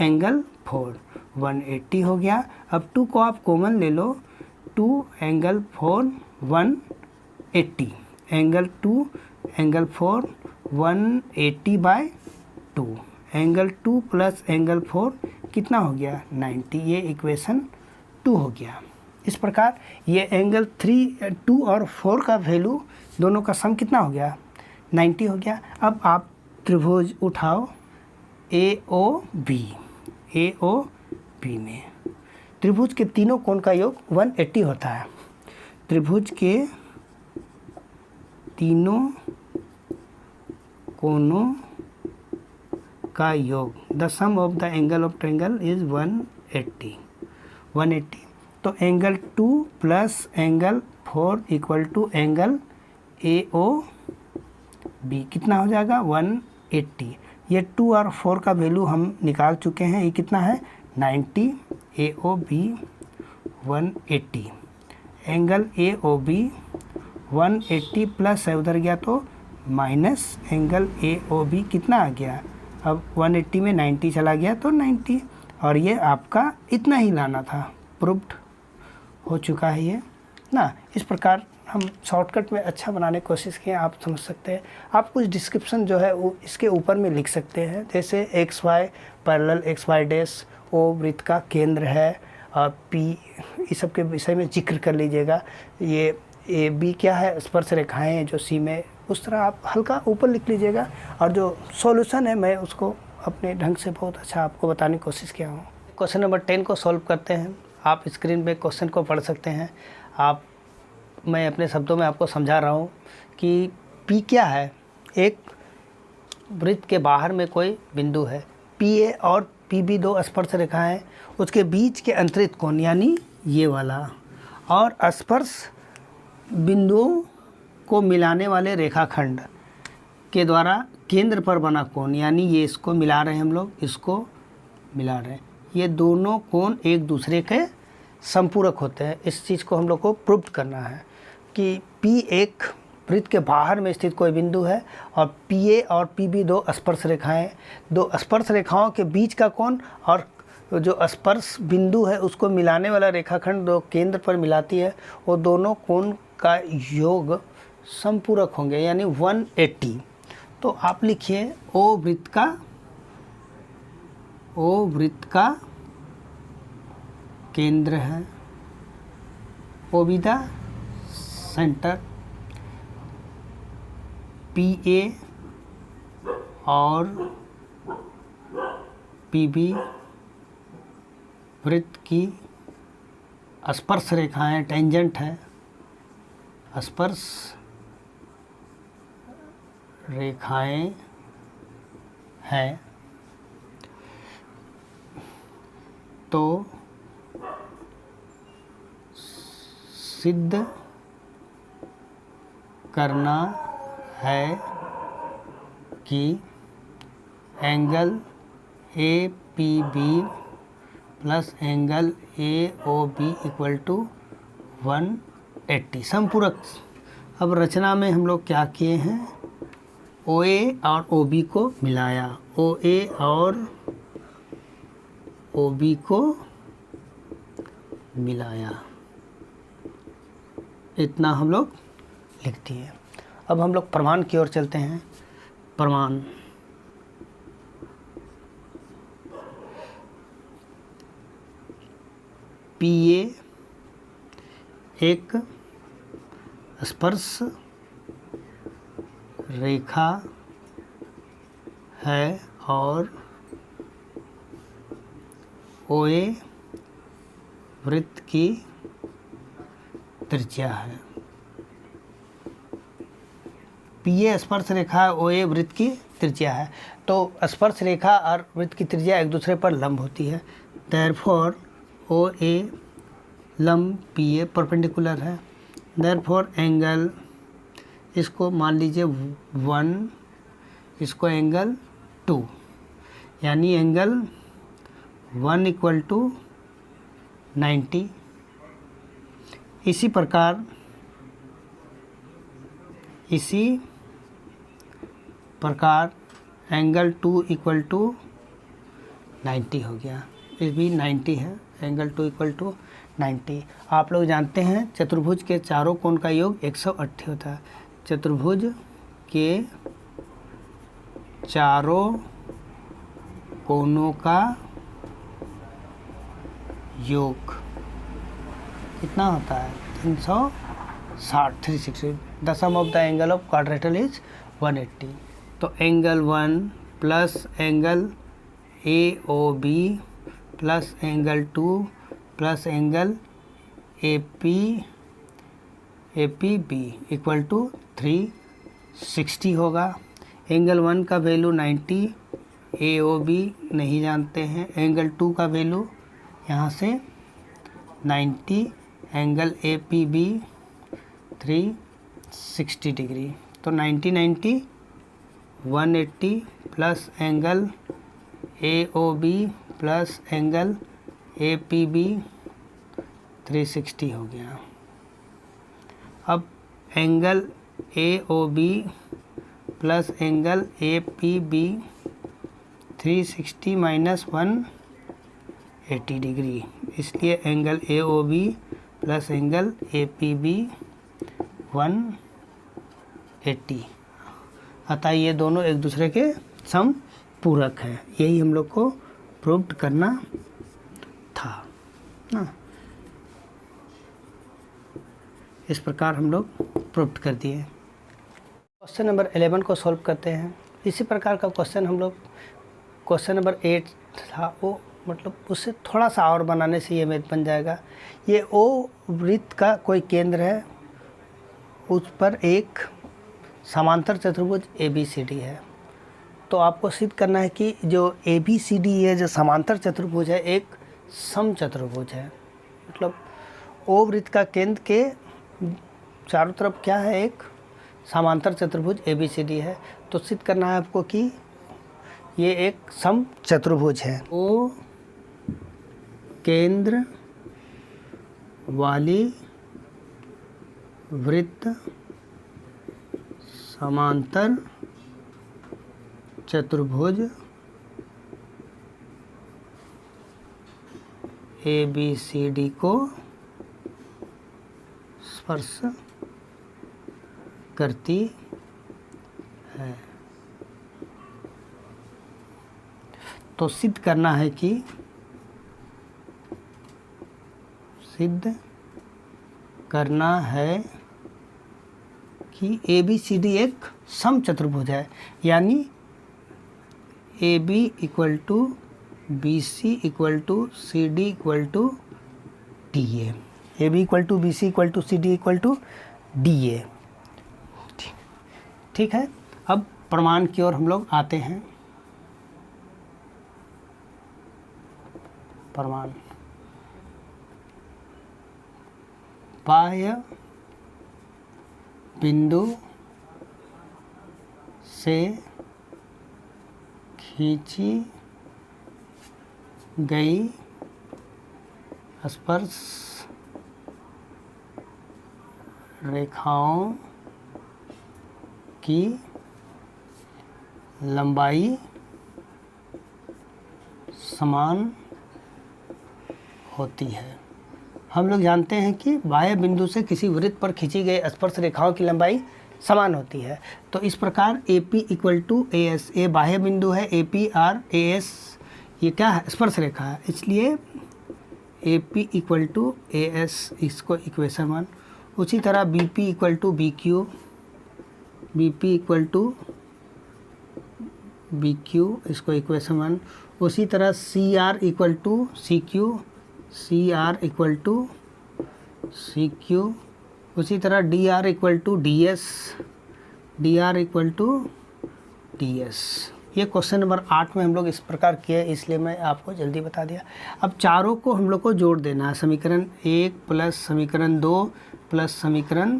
A: एंगल 4 180 हो गया। अब 2 को आप कॉमन ले लो, 2 angle 4 180 angle 2 angle 4 180/2 angle 2 plus angle 4 कितना हो गया 90। ये इक्वेशन 2 हो गया। इस प्रकार ये एंगल 2 और 4 का वैल्यू दोनों का सम कितना हो गया 90 हो गया। अब आप त्रिभुज उठाओ AOB में त्रिभुज के तीनों कोण का योग 180 होता है। त्रिभुज के तीनों कोणों का योग the sum of the angle of triangle is 180। तो angle 2 plus angle 4 equal to angle AOB कितना हो जाएगा 180। ये 2 और 4 का वैल्यू हम निकाल चुके हैं, ये कितना है 90। AOB 180 एंगल AOB 180 प्लस है उधर गया तो माइनस एंगल AOB कितना आ गया। अब 180 में 90 चला गया तो 90, और ये आपका इतना ही लाना था। प्रूव्ड हो चुका है ये ना। इस प्रकार हम शॉर्टकट में अच्छा बनाने की कोशिश किए, आप समझ सकते हैं। आप कुछ डिस्क्रिप्शन जो है वो इसके ऊपर में लिख सकते हैं, जैसे XY parallel XY dash O वृत्त का केंद्र है और P इस सब के विषय में जिक्र कर लीजिएगा। ये AB क्या है स्पर्श रेखाएं हैं जो C में, उस तरह आप हल्का ऊपर लिख लीजिएगा। और जो सॉल्यूशन है मैं उसको अपने ढंग से बहुत अच्छा आपको बताने की कोशिश किया हूँ। क्वेश्चन नंबर 10 को सॉल्व करते हैं। आप स्क्रीन पे क्वेश्चन को पढ़ सकते हैं। मैं अपने शब्दों में आपको समझा रहा हूँ कि P क्या है। एक वृत्त के बाहर में कोई बिंदु है, PA और PB दो स्पर्श रेखाएं हैं, उसके बीच के अंतरित कोण यानी ये वाला, और स्पर्श बिंदुओं को मिलाने वाले रेखाखंड के द्वारा केंद्र पर बना कोण यानी ये, इसको मिला रहे हैं हम लोग, इसको मिला रहे हैं। ये दोनों कोण एक दूसरे के संपूरक होते हैं। इस चीज़ को हम लोग को प्रूव करना है कि P एक वृत्त के बाहर में स्थित कोई बिंदु है और PA और PB दो स्पर्श रेखाएं, दो स्पर्श रेखाओं के बीच का कोण और जो स्पर्श बिंदु है उसको मिलाने वाला रेखाखंड दो केंद्र पर मिलाती है, वो दोनों कोण का योग संपूरक होंगे यानी 180। तो आप लिखिए O वृत्त का केंद्र है, OB द सेंटर, PA और PB वृत्त की स्पर्श रेखाएं टेंजेंट है, स्पर्श रेखाएं हैं। तो सिद्ध करना है कि angle APB plus angle AOB equal to 180 संपूरक। अब रचना में हम लोग क्या किए हैं, OA और OB को मिलाया, OA और OB को मिलाया, इतना हम लोग लिख दिए। अब हम लोग प्रमाण की ओर चलते हैं। प्रमाण PA एक स्पर्श रेखा है और OA वृत्त की त्रिज्या है। PA स्पर्श रेखा OA वृत्त की त्रिज्या है। तो स्पर्श रेखा और वृत्त की त्रिज्या एक दूसरे पर लंब होती है। देयरफॉर OA लंब PA परपेंडिकुलर है। देयरफॉर एंगल, इसको मान लीजिए 1, इसको एंगल 2, यानी एंगल 1 = 90। इसी प्रकार एंगल 2 = 90 हो गया। ये भी 90 है, एंगल 2 = 90। आप लोग जानते हैं चतुर्भुज के चारों कोण का योग 180 होता है। चतुर्भुज के चारों कोणों का योग कितना होता है? 360, 360। The sum of the angle of quadrilateral is 180। तो angle 1 plus angle AOB plus angle 2 plus angle APB = 360 होगा। एंगल 1 का वैल्यू 90, AOB नहीं जानते हैं। एंगल 2 का वैल्यू यहाँ से 90, एंगल APB 360 डिग्री। तो 90 90 180 plus angle AOB plus angle APB 360 हो गया। अब angle AOB plus angle APB 360 - 180 degree, इसलिए angle AOB plus angle APB 180। अतः ये दोनों एक दूसरे के समपूरक हैं। यही हम लोग को प्रूव करना था ना। इस प्रकार हम लोग प्रूव कर दिए। क्वेश्चन नंबर 11 को सॉल्व करते हैं। इसी प्रकार का क्वेश्चन हम लोग क्वेश्चन नंबर 8 था, वो मतलब उससे थोड़ा सा और बनाने से ये मैथ बन जाएगा। ये O वृत्त का कोई केंद्र है, उस पर एक समांतर चतुर्भुज ABCD है। तो आपको सिद्ध करना है कि जो ABCD है, जो समांतर चतुर्भुज है, एक समचतुर्भुज है। मतलब O वृत्त का केंद्र के चारों तरफ क्या है? एक समांतर चतुर्भुज ABCD है। तो सिद्ध करना है आपको कि ये एक समचतुर्भुज है। O केंद्र वाली वृत्त समांतर चतुर्भुज ABCD को स्पर्श करती है। तो सिद्ध करना है कि ABCD एक समचतुर्भुज है, यानी AB = BC = CD = DA। AB = BC = CD = DA। ठीक है। अब प्रमाण की ओर हम लोग आते हैं। प्रमाण बाह्य बिंदु से खींची गई स्पर्श रेखाओं की लंबाई समान होती है। हम लोग जानते हैं कि बाह्य बिंदु से किसी वृत्त पर खींची गई स्पर्श रेखाओं की लंबाई समान होती है। तो इस प्रकार AP = AS, ये बाह्य बिंदु है, AP और AS ये क्या है? स्पर्श रेखा है। इसलिए A P equal to A S, इसको इक्वेशन 1। उसी तरह B P equal to B Q, B P equal to B Q, इसको इक्वेशन 1। उसी तरह C R equal to C Q, C R equal to C Q. उसी तरह D R equal to D S, D R equal to D S. ये question number 8 में हम लोग इस प्रकार किए, इसलिए मैं आपको जल्दी बता दिया। अब चारों को हम लोग को जोड़ देना है, समीकरण 1 प्लस समीकरण 2 प्लस समीकरण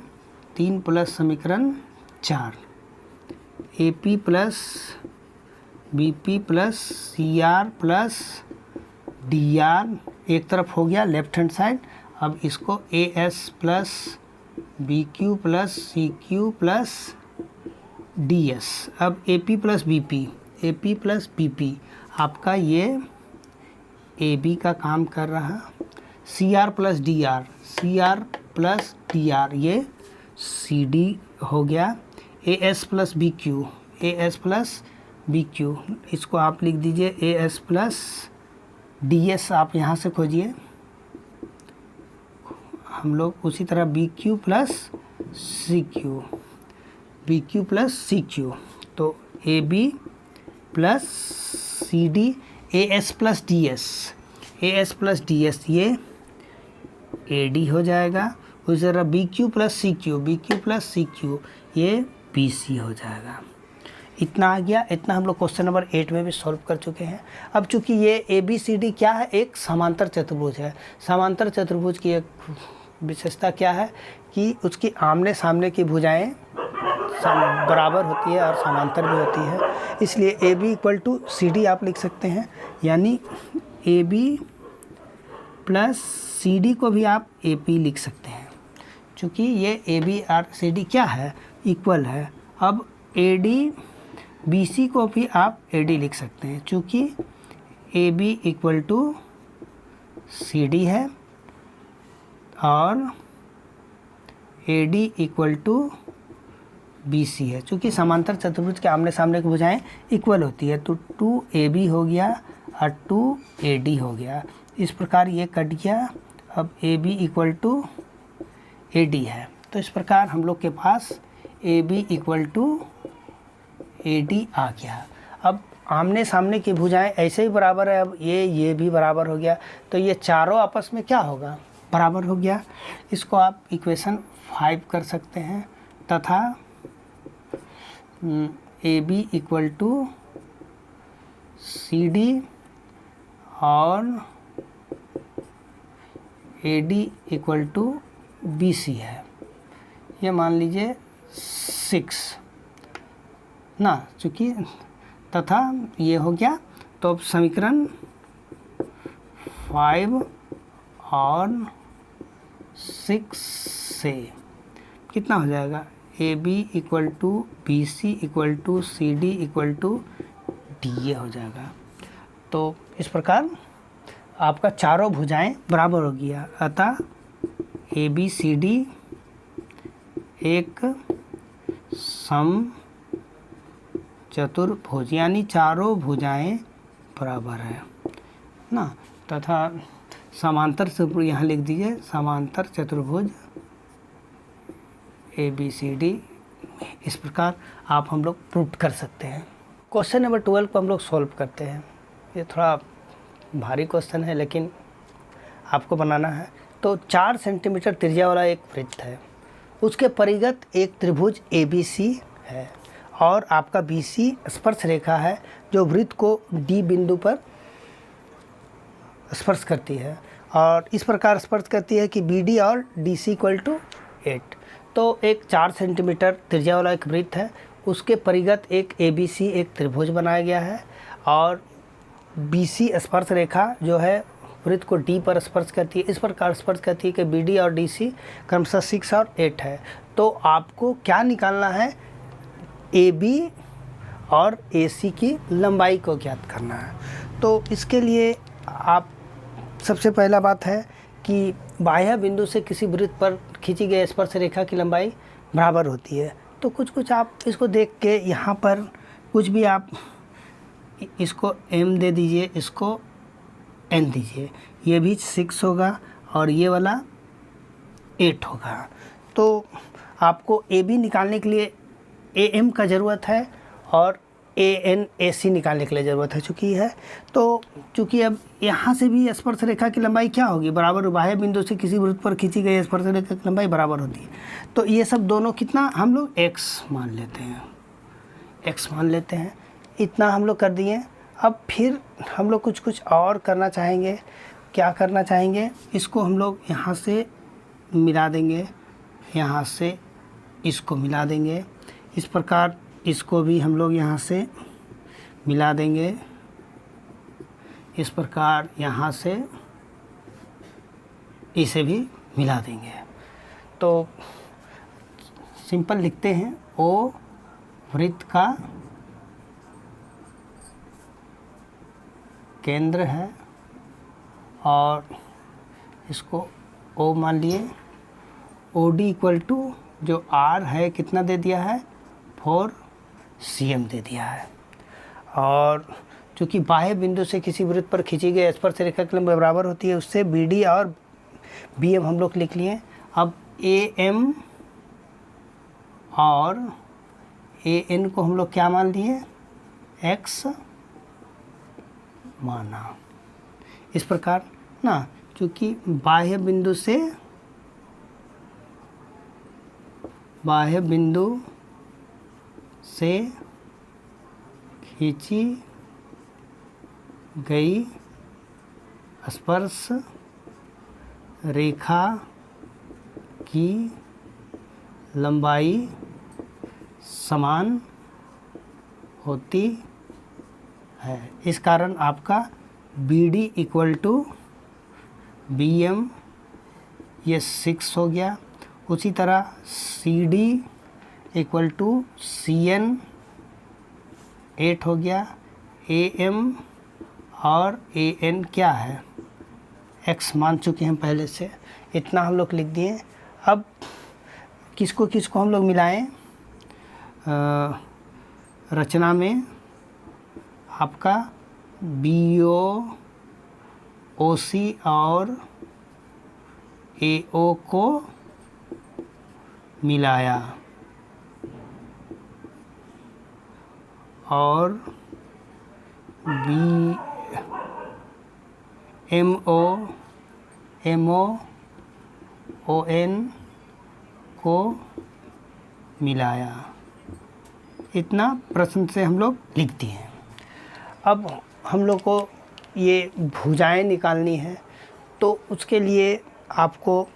A: 3 प्लस समीकरण 4। A P plus B P plus C R plus D R एक तरफ हो गया लेफ्ट हैंड साइड। अब इसको A S plus B Q plus C Q plus D S. अब A P plus B P, A P plus B P आपका ये A B का काम कर रहा। C R plus D R, C R plus D R ये C D हो गया। ए S plus B Q, A S plus B Q, इसको आप लिख दीजिए A S plus D S, आप यहाँ से खोजिए। हम लोग उसी तरह B Q plus C Q, B Q plus C Q, तो A B plus C D, A S plus D S, A S plus D S ये ए डी हो जाएगा। उसी तरह B Q plus C Q, B Q plus C Q ये B C हो जाएगा। इतना आ गया। इतना हम लोग क्वेश्चन नंबर 8 में भी सॉल्व कर चुके हैं। अब चूंकि ये ए बी सी डी क्या है, एक समांतर चतुर्भुज है। समांतर चतुर्भुज की एक विशेषता क्या है कि उसकी आमने सामने की भुजाएं बराबर होती है और समांतर भी होती है, इसलिए A B equal to C D आप लिख सकते हैं। यानी A B plus C D को भी आप ए पी लिख सकते हैं, चूँकि ये ए बी और सी डी क्या है, इक्वल है। अब ए डी बी सी को भी आप ए डी लिख सकते हैं, चूँकि A B equal to C D है और A D equal to B C है। चूँकि समांतर चतुर्भुज के आमने सामने की भुजाएं इक्वल होती है, तो 2 AB हो गया और 2 AD हो गया। इस प्रकार ये कट गया। अब AB इक्वल टू AD है, तो इस प्रकार हम लोग के पास AB इक्वल टू AD आ गया। अब आमने सामने की भुजाएं ऐसे ही बराबर है, अब ये भी बराबर हो गया, तो ये चारों आपस में क्या होगा, बराबर हो गया। इसको आप इक्वेशन 5 कर सकते हैं तथा AB इक्वल टू CD और AD इक्वल टू BC है। ये मान लीजिए 6 ना, चूँकि तथा ये हो गया, तो अब समीकरण 5 और 6 से कितना हो जाएगा, A B equal to B C equal to C D equal to D A हो जाएगा। तो इस प्रकार आपका चारों भुजाएं बराबर हो गया, अतः ए बी सी डी एक सम चतुर्भुज, यानी चारों भुजाएं बराबर है ना, तथा समांतर चतुर्भुज यहाँ लिख दीजिए, समांतर चतुर्भुज ए बी सी डी। इस प्रकार आप हम लोग प्रूव कर सकते हैं। क्वेश्चन नंबर 12 को हम लोग सॉल्व करते हैं। ये थोड़ा भारी क्वेश्चन है, लेकिन आपको बनाना है। तो 4 सेंटीमीटर त्रिज्या वाला एक वृत्त है, उसके परिगत एक त्रिभुज ए बी सी है और आपका बी सी स्पर्श रेखा है जो वृत्त को डी बिंदु पर स्पर्श करती है और इस प्रकार स्पर्श करती है कि बी डी और डी सी इक्वल टू 8। तो एक 4 सेंटीमीटर त्रिज्या वाला एक वृत्त है, उसके परिगत एक ए बी सी एक त्रिभुज बनाया गया है और बी सी स्पर्श रेखा जो है वृत्त को डी पर स्पर्श करती है, इस प्रकार स्पर्श करती है कि बी डी और डी सी क्रमशः 6 और 8 है। तो आपको क्या निकालना है, ए बी और ए सी की लंबाई को ज्ञात करना है। तो इसके लिए आप सबसे पहला बात है कि बाह्य बिंदु से किसी वृत्त पर खींची गई स्पर्श रेखा की लंबाई बराबर होती है। तो कुछ आप इसको देख के यहाँ पर कुछ भी आप इसको m दे दीजिए, इसको n दीजिए, ये भी 6 होगा और ये वाला 8 होगा। तो आपको ए बी निकालने के लिए ए एम का ज़रूरत है और ए एन ए सी निकालने के लिए ज़रूरत है चूँकि है। तो चूँकि अब यहाँ से भी स्पर्श रेखा की लंबाई क्या होगी, बराबर बाह्य बिंदु से किसी वृत्त पर खींची गई स्पर्श रेखा की लंबाई बराबर होती है। तो ये सब दोनों कितना हम लोग x मान लेते हैं, x मान लेते हैं। इतना हम लोग कर दिए। अब फिर हम लोग कुछ और करना चाहेंगे। क्या करना चाहेंगे, इसको हम लोग यहाँ से मिला देंगे, यहाँ से इसको मिला देंगे, इस प्रकार इसको भी हम लोग यहाँ से मिला देंगे, इस प्रकार यहाँ से इसे भी मिला देंगे। तो सिंपल लिखते हैं, ओ वृत्त का केंद्र है और इसको ओ मान लिए। ओ डी इक्वल टू जो आर है कितना दे दिया है, 4 cm दे दिया है। और चूँकि बाह्य बिंदु से किसी वृत्त पर खींची गई स्पर्श रेखा की लंबाई बराबर होती है, उससे बी डी और बी एम हम लोग लिख लिए। अब ए एम और ए एन को हम लोग क्या मान लिए, एक्स माना। इस प्रकार ना, चूँकि बाह्य बिंदु से खींची गई स्पर्श रेखा की लंबाई समान होती है। इस कारण आपका B D equal to B M ये 6 हो गया। उसी तरह C D equal to C N 8 हो गया। ए एम और ए एन क्या है, एक्स मान चुके हैं पहले से। इतना हम लोग लिख दिए। अब किसको किसको हम लोग मिलाएं, रचना में आपका बी ओ सी और ए ओ को मिलाया और B M O O N को मिलाया। इतना प्रश्न से हम लोग लिख दिए। अब हम लोग को ये भुजाएं निकालनी है, तो उसके लिए आपको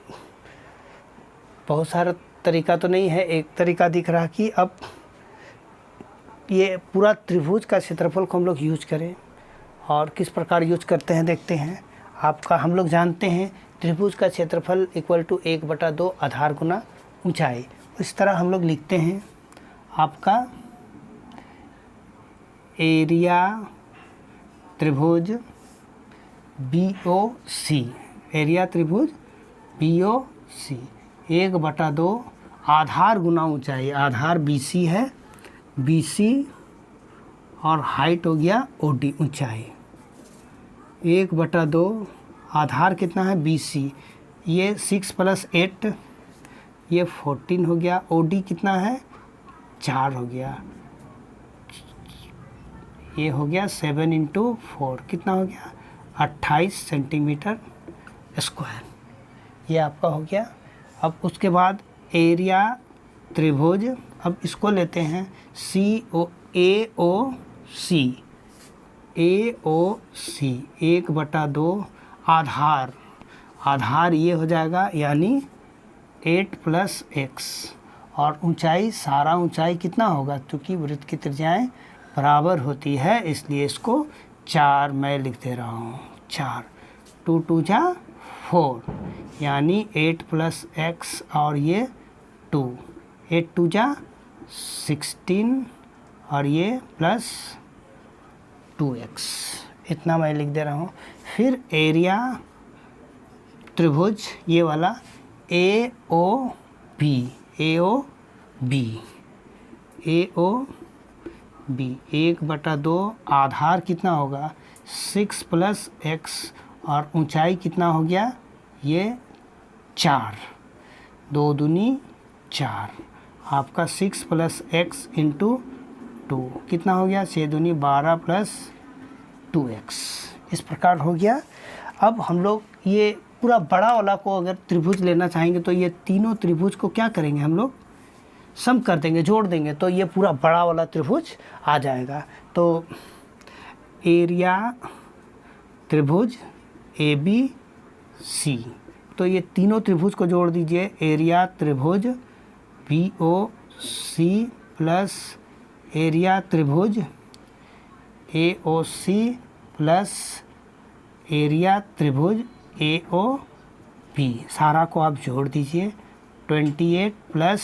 A: बहुत सारा तरीका तो नहीं है, एक तरीका दिख रहा कि अब ये पूरा त्रिभुज का क्षेत्रफल को हम लोग यूज करें। और किस प्रकार यूज करते हैं देखते हैं। आपका हम लोग जानते हैं त्रिभुज का क्षेत्रफल इक्वल टू 1/2 आधार गुना ऊंचाई। इस तरह हम लोग लिखते हैं, आपका एरिया त्रिभुज BOC, एरिया त्रिभुज BOC 1/2 आधार गुना ऊंचाई। आधार BC है, BC और हाइट हो गया OD ऊंचाई। 1/2 आधार कितना है BC, ये 6 + 8 ये 14 हो गया। OD कितना है 4 हो गया, ये हो गया 7 × 4 कितना हो गया 28 सेंटीमीटर स्क्वायर। ये आपका हो गया। अब उसके बाद एरिया त्रिभुज, अब इसको लेते हैं AOC 1/2 आधार ये हो जाएगा, यानी 8 + x और ऊंचाई, सारा ऊंचाई कितना होगा, क्योंकि वृत्त की त्रिज्याएं बराबर होती है इसलिए इसको 4 मैं लिख दे रहा हूँ। 4 2 2 जा 4 यानी 8 + x और ये 2, 8 2 जा 16 और ये +2x, इतना मैं लिख दे रहा हूँ। फिर एरिया त्रिभुज ये वाला AOB 1/2 आधार कितना होगा 6 प्लस एक्स और ऊंचाई कितना हो गया, ये 4, 2 दूनी 4, आपका 6 प्लस एक्स इंटू 2 कितना हो गया, 6 दूनी 12 प्लस 2x, इस प्रकार हो गया। अब हम लोग ये पूरा बड़ा वाला को अगर त्रिभुज लेना चाहेंगे तो ये तीनों त्रिभुज को क्या करेंगे, हम लोग सम कर देंगे, जोड़ देंगे, तो ये पूरा बड़ा वाला त्रिभुज आ जाएगा। तो एरिया त्रिभुज ABC, तो ये तीनों त्रिभुज को जोड़ दीजिए, एरिया त्रिभुज BOC प्लस एरिया त्रिभुज AOC प्लस एरिया त्रिभुज AOB, सारा को आप जोड़ दीजिए। 28 प्लस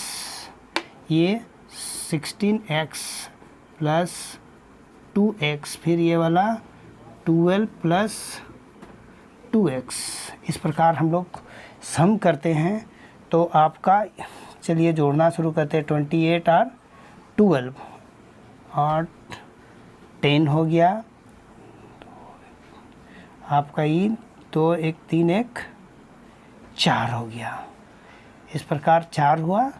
A: ये 16x प्लस 2x, फिर ये वाला 12 प्लस 2x, इस प्रकार हम लोग सम करते हैं। तो आपका चलिए जोड़ना शुरू करते हैं। 28 और 12 और 10 हो गया आपका, ये 2 1 3 1 4 हो गया, इस प्रकार 4 हुआ।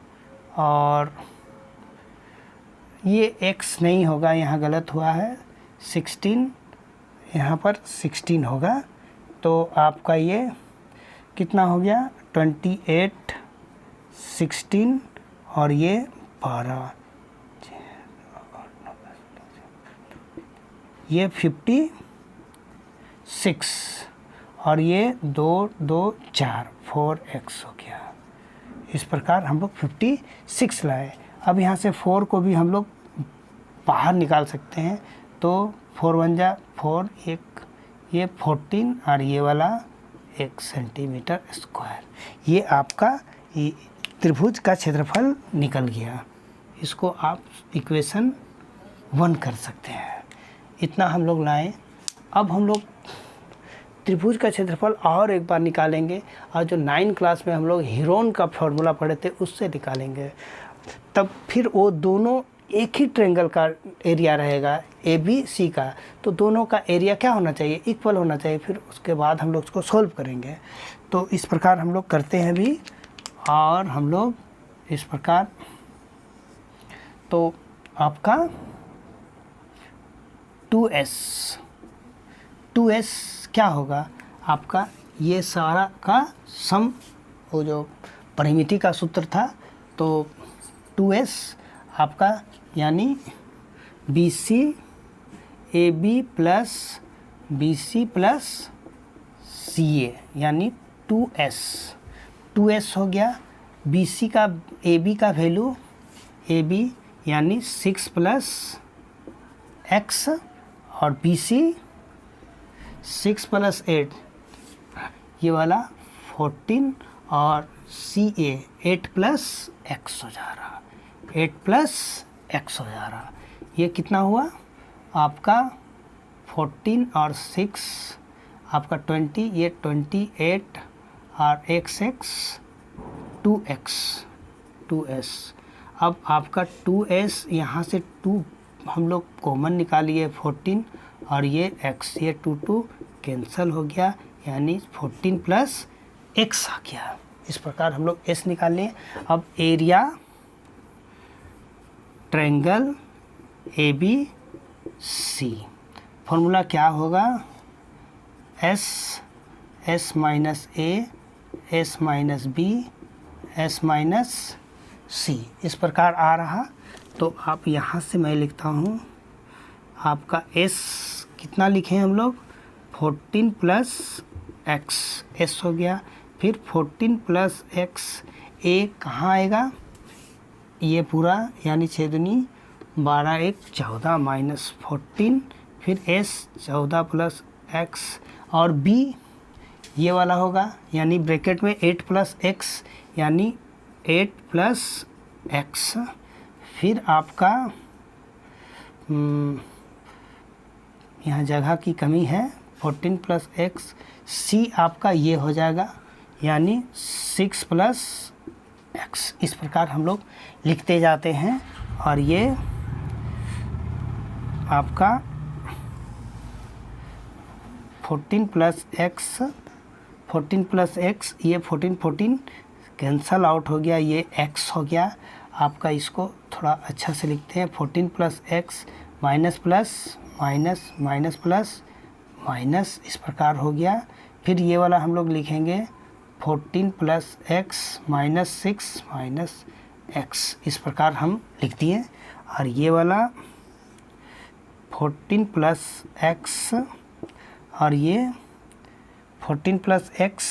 A: और ये x नहीं होगा, यहाँ गलत हुआ है, 16 यहाँ पर 16 होगा, तो आपका ये कितना हो गया, 28 16 और ये 12, ये 56 और ये 2 2 4 4x हो गया। इस प्रकार हम लोग 56 लाए। अब यहाँ से 4 को भी हम लोग बाहर निकाल सकते हैं, तो 4 1 जा 4, एक ये 14 और ये वाला 1 सेंटीमीटर स्क्वायर, ये आपका त्रिभुज का क्षेत्रफल निकल गया। इसको आप इक्वेशन 1 कर सकते हैं। इतना हम लोग लाएं। अब हम लोग त्रिभुज का क्षेत्रफल और एक बार निकालेंगे, और जो 9 क्लास में हम लोग हीरोन का फॉर्मूला पढ़े थे उससे निकालेंगे। तब फिर वो दोनों एक ही ट्रायंगल का एरिया रहेगा ABC का, तो दोनों का एरिया क्या होना चाहिए, इक्वल होना चाहिए। फिर उसके बाद हम लोग उसको सॉल्व करेंगे। तो इस प्रकार हम लोग करते हैं भी, और हम लोग इस प्रकार, तो आपका 2s क्या होगा, आपका ये सारा का सम, वो जो परिमिति का सूत्र था, तो 2s आपका यानी BC AB plus BC plus CA यानी 2s हो गया। BC का AB का वैल्यू AB यानी 6 प्लस x और BC 6 प्लस 8 ये वाला 14 और CA 8 प्लस x हो जा रहा, 8 प्लस x हो जा रहा। ये कितना हुआ आपका 14 और 6 आपका 20, ये 28 और x 2s। अब आपका 2s यहाँ से 2 हम लोग कॉमन निकालिए 14 और ये x, ये 2 कैंसिल हो गया, यानी 14 प्लस x आ गया। इस प्रकार हम लोग s निकालें। अब एरिया ट्रायंगल ABC फॉर्मूला क्या होगा, s minus a s minus b s minus c, इस प्रकार आ रहा। तो आप यहाँ से मैं लिखता हूँ आपका s कितना लिखे हम लोग 14 प्लस x, s हो गया। फिर 14 प्लस x, a कहाँ आएगा, ये पूरा यानी 6 दूनी 12 1 14 माइनस 14, फिर s 14 प्लस x और b ये वाला होगा, यानी ब्रैकेट में 8 प्लस x यानी 8 प्लस x। फिर आपका यहाँ जगह की कमी है, 14 प्लस x, c आपका ये हो जाएगा यानी 6 प्लस x। इस प्रकार हम लोग लिखते जाते हैं और ये आपका 14 प्लस एक्स, 14 प्लस एक्स, ये 14 कैंसल आउट हो गया, ये x हो गया आपका। इसको थोड़ा अच्छा से लिखते हैं, 14 plus x minus plus minus minus plus minus, इस प्रकार हो गया। फिर ये वाला हम लोग लिखेंगे 14 plus x minus 6 minus x, इस प्रकार हम लिख दिए। और ये वाला 14 प्लस एक्स और ये 14 प्लस एक्स,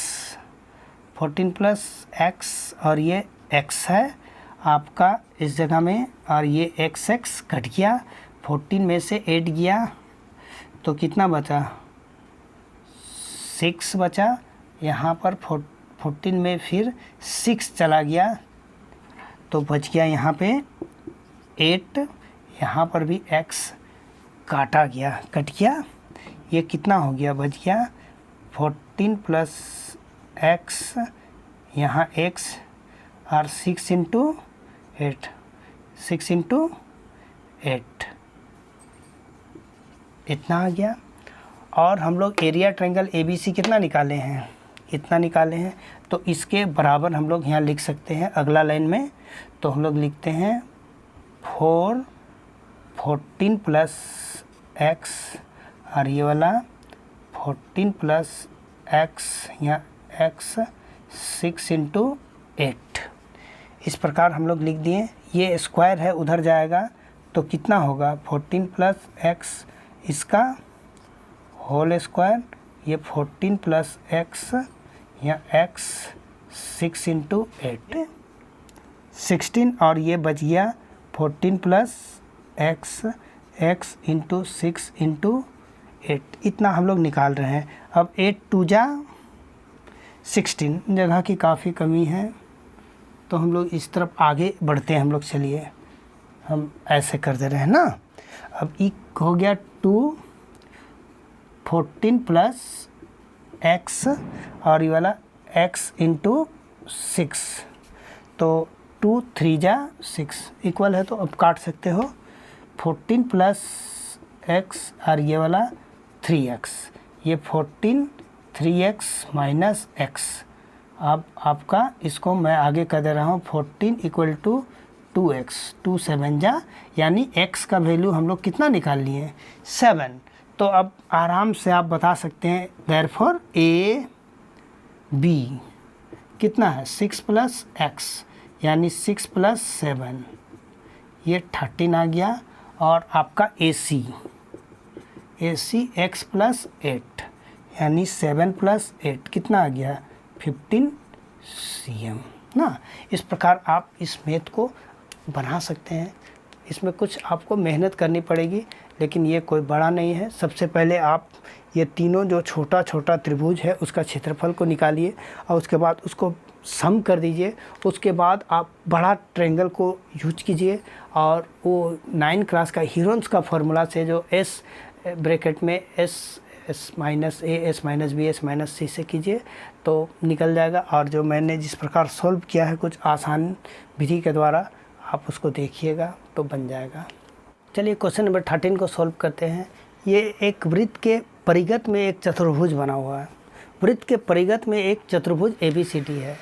A: 14 प्लस एक्स और ये x है आपका इस जगह में, और ये x कट गया, 14 में से 8 गया तो कितना बचा, 6 बचा। यहाँ पर 14 में फिर 6 चला गया तो बच गया यहाँ पे 8, यहाँ पर भी x काटा गया, कट गया, ये कितना हो गया, बच गया 14 प्लस एक्स, यहाँ x और 6 इंटू 8, 6 इंटू 8 इतना आ गया। और हम लोग एरिया ट्रायंगल ABC कितना निकाले हैं, इतना निकाले हैं, तो इसके बराबर हम लोग यहाँ लिख सकते हैं अगला लाइन में। तो हम लोग लिखते हैं 14 प्लस एक्स और ये वाला 14 प्लस एक्स, यहाँ x 6 इंटू 8, इस प्रकार हम लोग लिख दिए। ये स्क्वायर है उधर जाएगा तो कितना होगा, 14 प्लस एक्स इसका होल स्क्वायर, ये 14 प्लस एक्स, यहाँ x 6 इंटू 8 16, और ये बच गया 14 plus x, x into 6 into 8, इतना हम लोग निकाल रहे हैं। अब 8 2 जा 16, जगह की काफ़ी कमी है तो हम लोग इस तरफ आगे बढ़ते हैं। हम लोग चलिए हम ऐसे कर दे रहे हैं ना। अब हो गया 2 14 प्लस एक्स और ये वाला x इंटू 6, तो 2 3 जा 6 इक्वल है, तो अब काट सकते हो 14 प्लस एक्स और ये वाला 3x, ये 14 3x माइनस x। अब आपका इसको मैं आगे कर दे रहा हूँ 14 इक्वल टू 2x, 2 7 जा, यानी x का वैल्यू हम लोग कितना निकाल लिए 7। तो अब आराम से आप बता सकते हैं देयरफॉर a b कितना है 6 प्लस एक्स, यानी 6 प्लस 7, ये 13 आ गया। और आपका AC x प्लस 8, यानी 7 प्लस 8 कितना आ गया 15 cm ना। इस प्रकार आप इस मैथ को बना सकते हैं। इसमें कुछ आपको मेहनत करनी पड़ेगी, लेकिन ये कोई बड़ा नहीं है। सबसे पहले आप ये तीनों जो छोटा छोटा त्रिभुज है उसका क्षेत्रफल को निकालिए और उसके बाद उसको सम कर दीजिए। उसके बाद आप बड़ा ट्रायंगल को यूज कीजिए और वो 9 क्लास का हीरोन्स का फॉर्मूला से जो s ब्रैकेट में s minus a s minus b s minus c से कीजिए तो निकल जाएगा। और जो मैंने जिस प्रकार सॉल्व किया है कुछ आसान विधि के द्वारा, आप उसको देखिएगा तो बन जाएगा। चलिए क्वेश्चन नंबर 13 को सॉल्व करते हैं। ये एक वृत्त के परिगत में एक चतुर्भुज बना हुआ है। वृत्त के परिगत में एक चतुर्भुज ABCD है।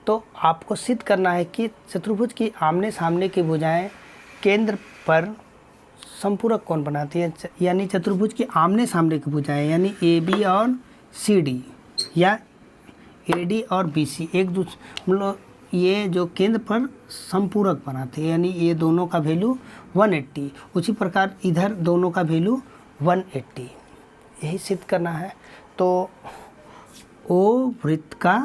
A: तो आपको सिद्ध करना है कि चतुर्भुज की आमने सामने की भुजाएं केंद्र पर संपूरक कोण बनाती है, यानी चतुर्भुज की आमने सामने की भुजाएं यानी AB और CD या AD और BC एक दूसरे मतलब ये जो केंद्र पर संपूरक बनाते हैं, यानी ये दोनों का वैल्यू 180, उसी प्रकार इधर दोनों का वैल्यू 180, यही सिद्ध करना है। तो O वृत्त का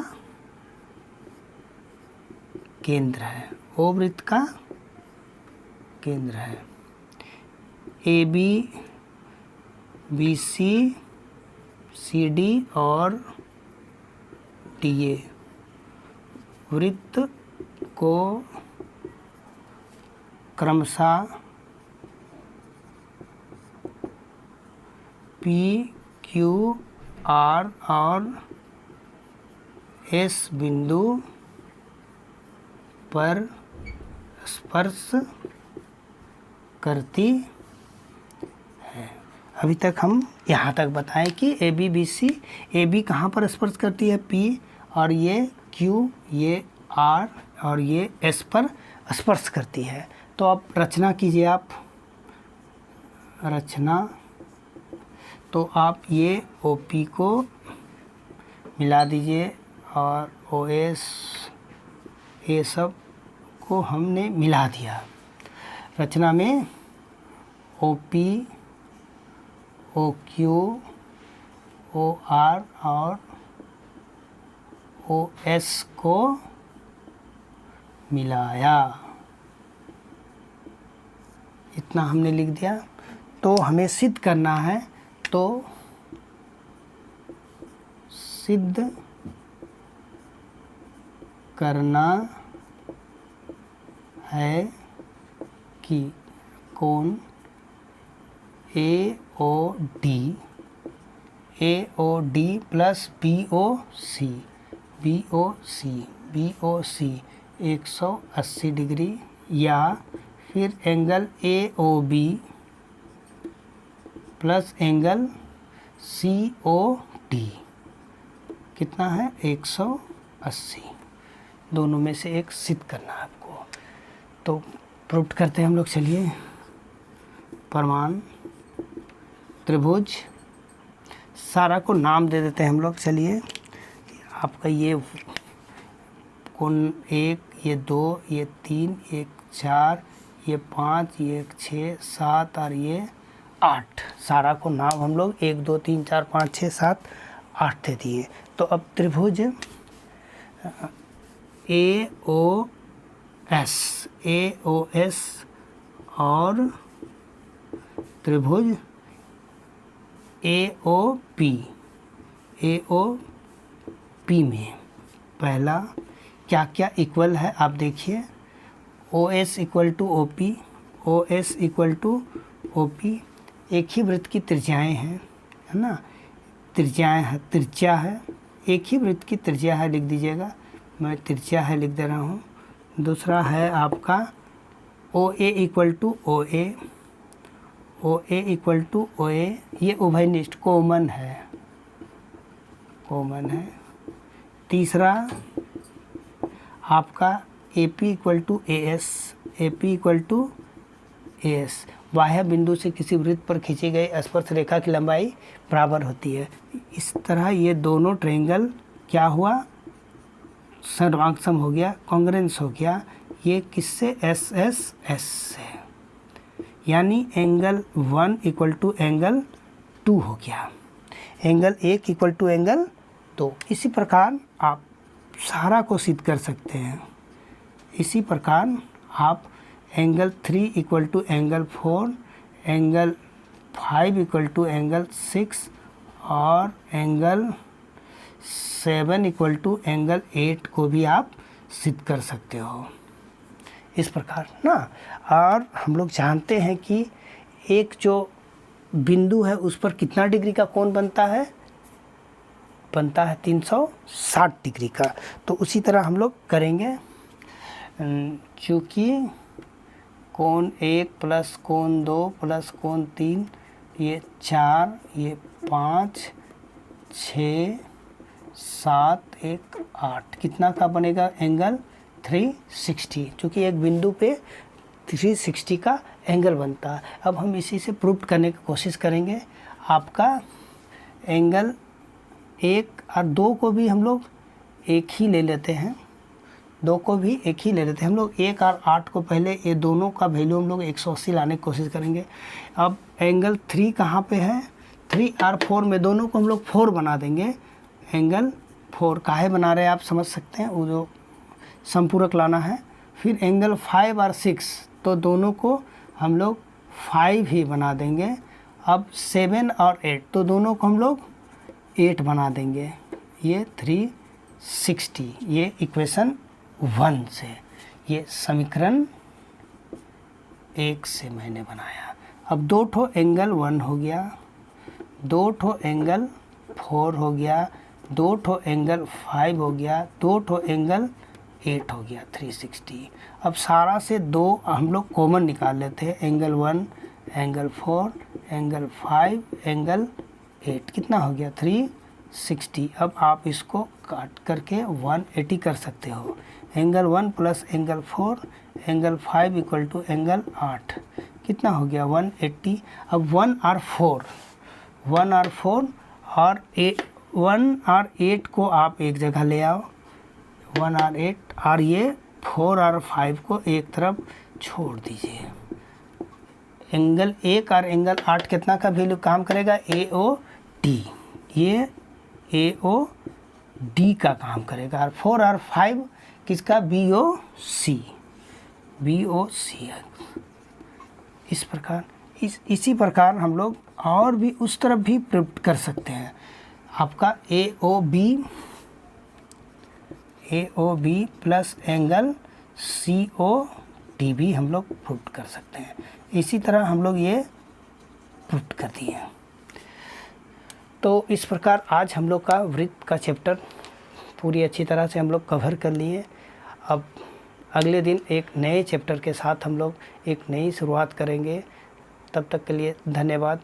A: केंद्र है, O वृत्त का केंद्र है, AB BC CD और DA वृत्त को क्रमशः P Q R और S बिंदु पर स्पर्श करती है। अभी तक हम यहाँ तक बताएं कि A B B C, A B कहाँ पर स्पर्श करती है, पी, और ये क्यू, ये आर और ये एस पर स्पर्श करती है। तो अब रचना कीजिए आप, रचना। तो आप ये ओ पी को मिला दीजिए और ओ एस, ये सब को हमने मिला दिया। रचना में O P, O Q, O R और ओ एस को मिलाया, इतना हमने लिख दिया। तो हमें सिद्ध करना है, तो सिद्ध करना है कि कोण A O D plus B O C 180 degree, या फिर angle A O B plus angle C O D कितना है, 180। दोनों में से एक सिद्ध करना है आपको। तो प्रूव करते हैं हम लोग। चलिए, प्रमाण त्रिभुज, सारा को नाम दे देते हैं हम लोग। चलिए, आपका ये कोण 1, ये 2, ये 3, ये 4, ये 5, ये 6, 7 और ये 8, सारा को नाम हम लोग 1 2 3 4 5 6 7 8 दे दिए। तो अब त्रिभुज ए ओ एस और त्रिभुज ए ओ पी में पहला क्या क्या इक्वल है आप देखिए। O S equal to O P, O S equal to O P, एक ही वृत्त की त्रिज्याएँ हैं, है ना, त्रिज्याएँ है, त्रिज्या है, एक ही वृत्त की त्रिज्या है, लिख दीजिएगा, मैं त्रिज्या है लिख दे रहा हूँ। दूसरा है आपका O A equal to O A, O A equal to O A, ये उभयनिष्ठ कॉमन है। तीसरा आपका A P equal to A S, बाह्य बिंदु से किसी वृत्त पर खींची गई स्पर्श रेखा की लंबाई बराबर होती है। इस तरह ये दोनों ट्रायंगल क्या हुआ, सर्वांगसम हो गया, कॉन्ग्रुएंस हो गया। ये किससे, एस से, यानी एंगल 1 इक्वल टू एंगल 2 हो गया, एंगल 1 इक्वल टू एंगल 2। इसी प्रकार आप सारा को सिद्ध कर सकते हैं। इसी प्रकार आप angle 3 equal to angle 4, angle 5 equal to angle 6 और एंगल 7 इक्वल टू एंगल 8 को भी आप सिद्ध कर सकते हो, इस प्रकार ना। और हम लोग जानते हैं कि एक जो बिंदु है उस पर कितना डिग्री का कोण बनता है 360 डिग्री का। तो उसी तरह हम लोग करेंगे, चूँकि कोण 1 प्लस कोण 2 प्लस कोण 3, ये 4, ये 5, 6, 7, 1, 8 कितना का बनेगा, एंगल 360, क्योंकि एक बिंदु पे 360 का एंगल बनता है। अब हम इसी से प्रूव करने की कोशिश करेंगे। आपका एंगल 1 और 2 को भी हम लोग एक ही ले लेते हैं, 2 को भी एक ही ले लेते हैं हम लोग। 1 और 8 को पहले, ये दोनों का वैल्यू हम लोग 180 लाने की कोशिश करेंगे। अब एंगल 3 कहाँ पे है, 3 और 4 में दोनों को हम लोग 4 बना देंगे। एंगल 4 काहे बना रहे हैं आप समझ सकते हैं, वो जो संपूरक लाना है। फिर एंगल 5 और 6, तो दोनों को हम लोग 5 ही बना देंगे। अब 7 और 8, तो दोनों को हम लोग 8 बना देंगे। ये 360, ये इक्वेशन 1 से, ये समीकरण 1 से मैंने बनाया। अब 2 ठो एंगल 1 हो गया, 2 ठो एंगल 4 हो गया, 2 ठो एंगल 5 हो गया, 2 ठो एंगल 8 हो गया, 360। अब सारा से 2 हम लोग कॉमन निकाल लेते हैं, एंगल 1, एंगल 4, एंगल 5, एंगल 8, कितना हो गया 360। अब आप इसको काट करके 180 कर सकते हो। Angle 1 plus angle 4, angle 5 equal to angle 8, कितना हो गया 180। अब 1 और 4 और 1 और 8 को आप एक जगह ले आओ, 1 और 8, और ये 4 और 5 को एक तरफ छोड़ दीजिए। एंगल 1 और एंगल 8 कितना का वैल्यू काम करेगा, AOD, ये AOD का काम करेगा। और 4 और 5 किसका, BOC है। इस प्रकार इसी प्रकार हम लोग और भी उस तरफ भी प्रिप्ट कर सकते हैं। आपका AOB प्लस एंगल COD भी हम लोग प्रूफ कर सकते हैं। इसी तरह हम लोग ये प्रूफ कर दिए हैं। तो इस प्रकार आज हम लोग का वृत्त का चैप्टर पूरी अच्छी तरह से हम लोग कवर कर लिए। अब अगले दिन एक नए चैप्टर के साथ हम लोग एक नई शुरुआत करेंगे। तब तक के लिए धन्यवाद।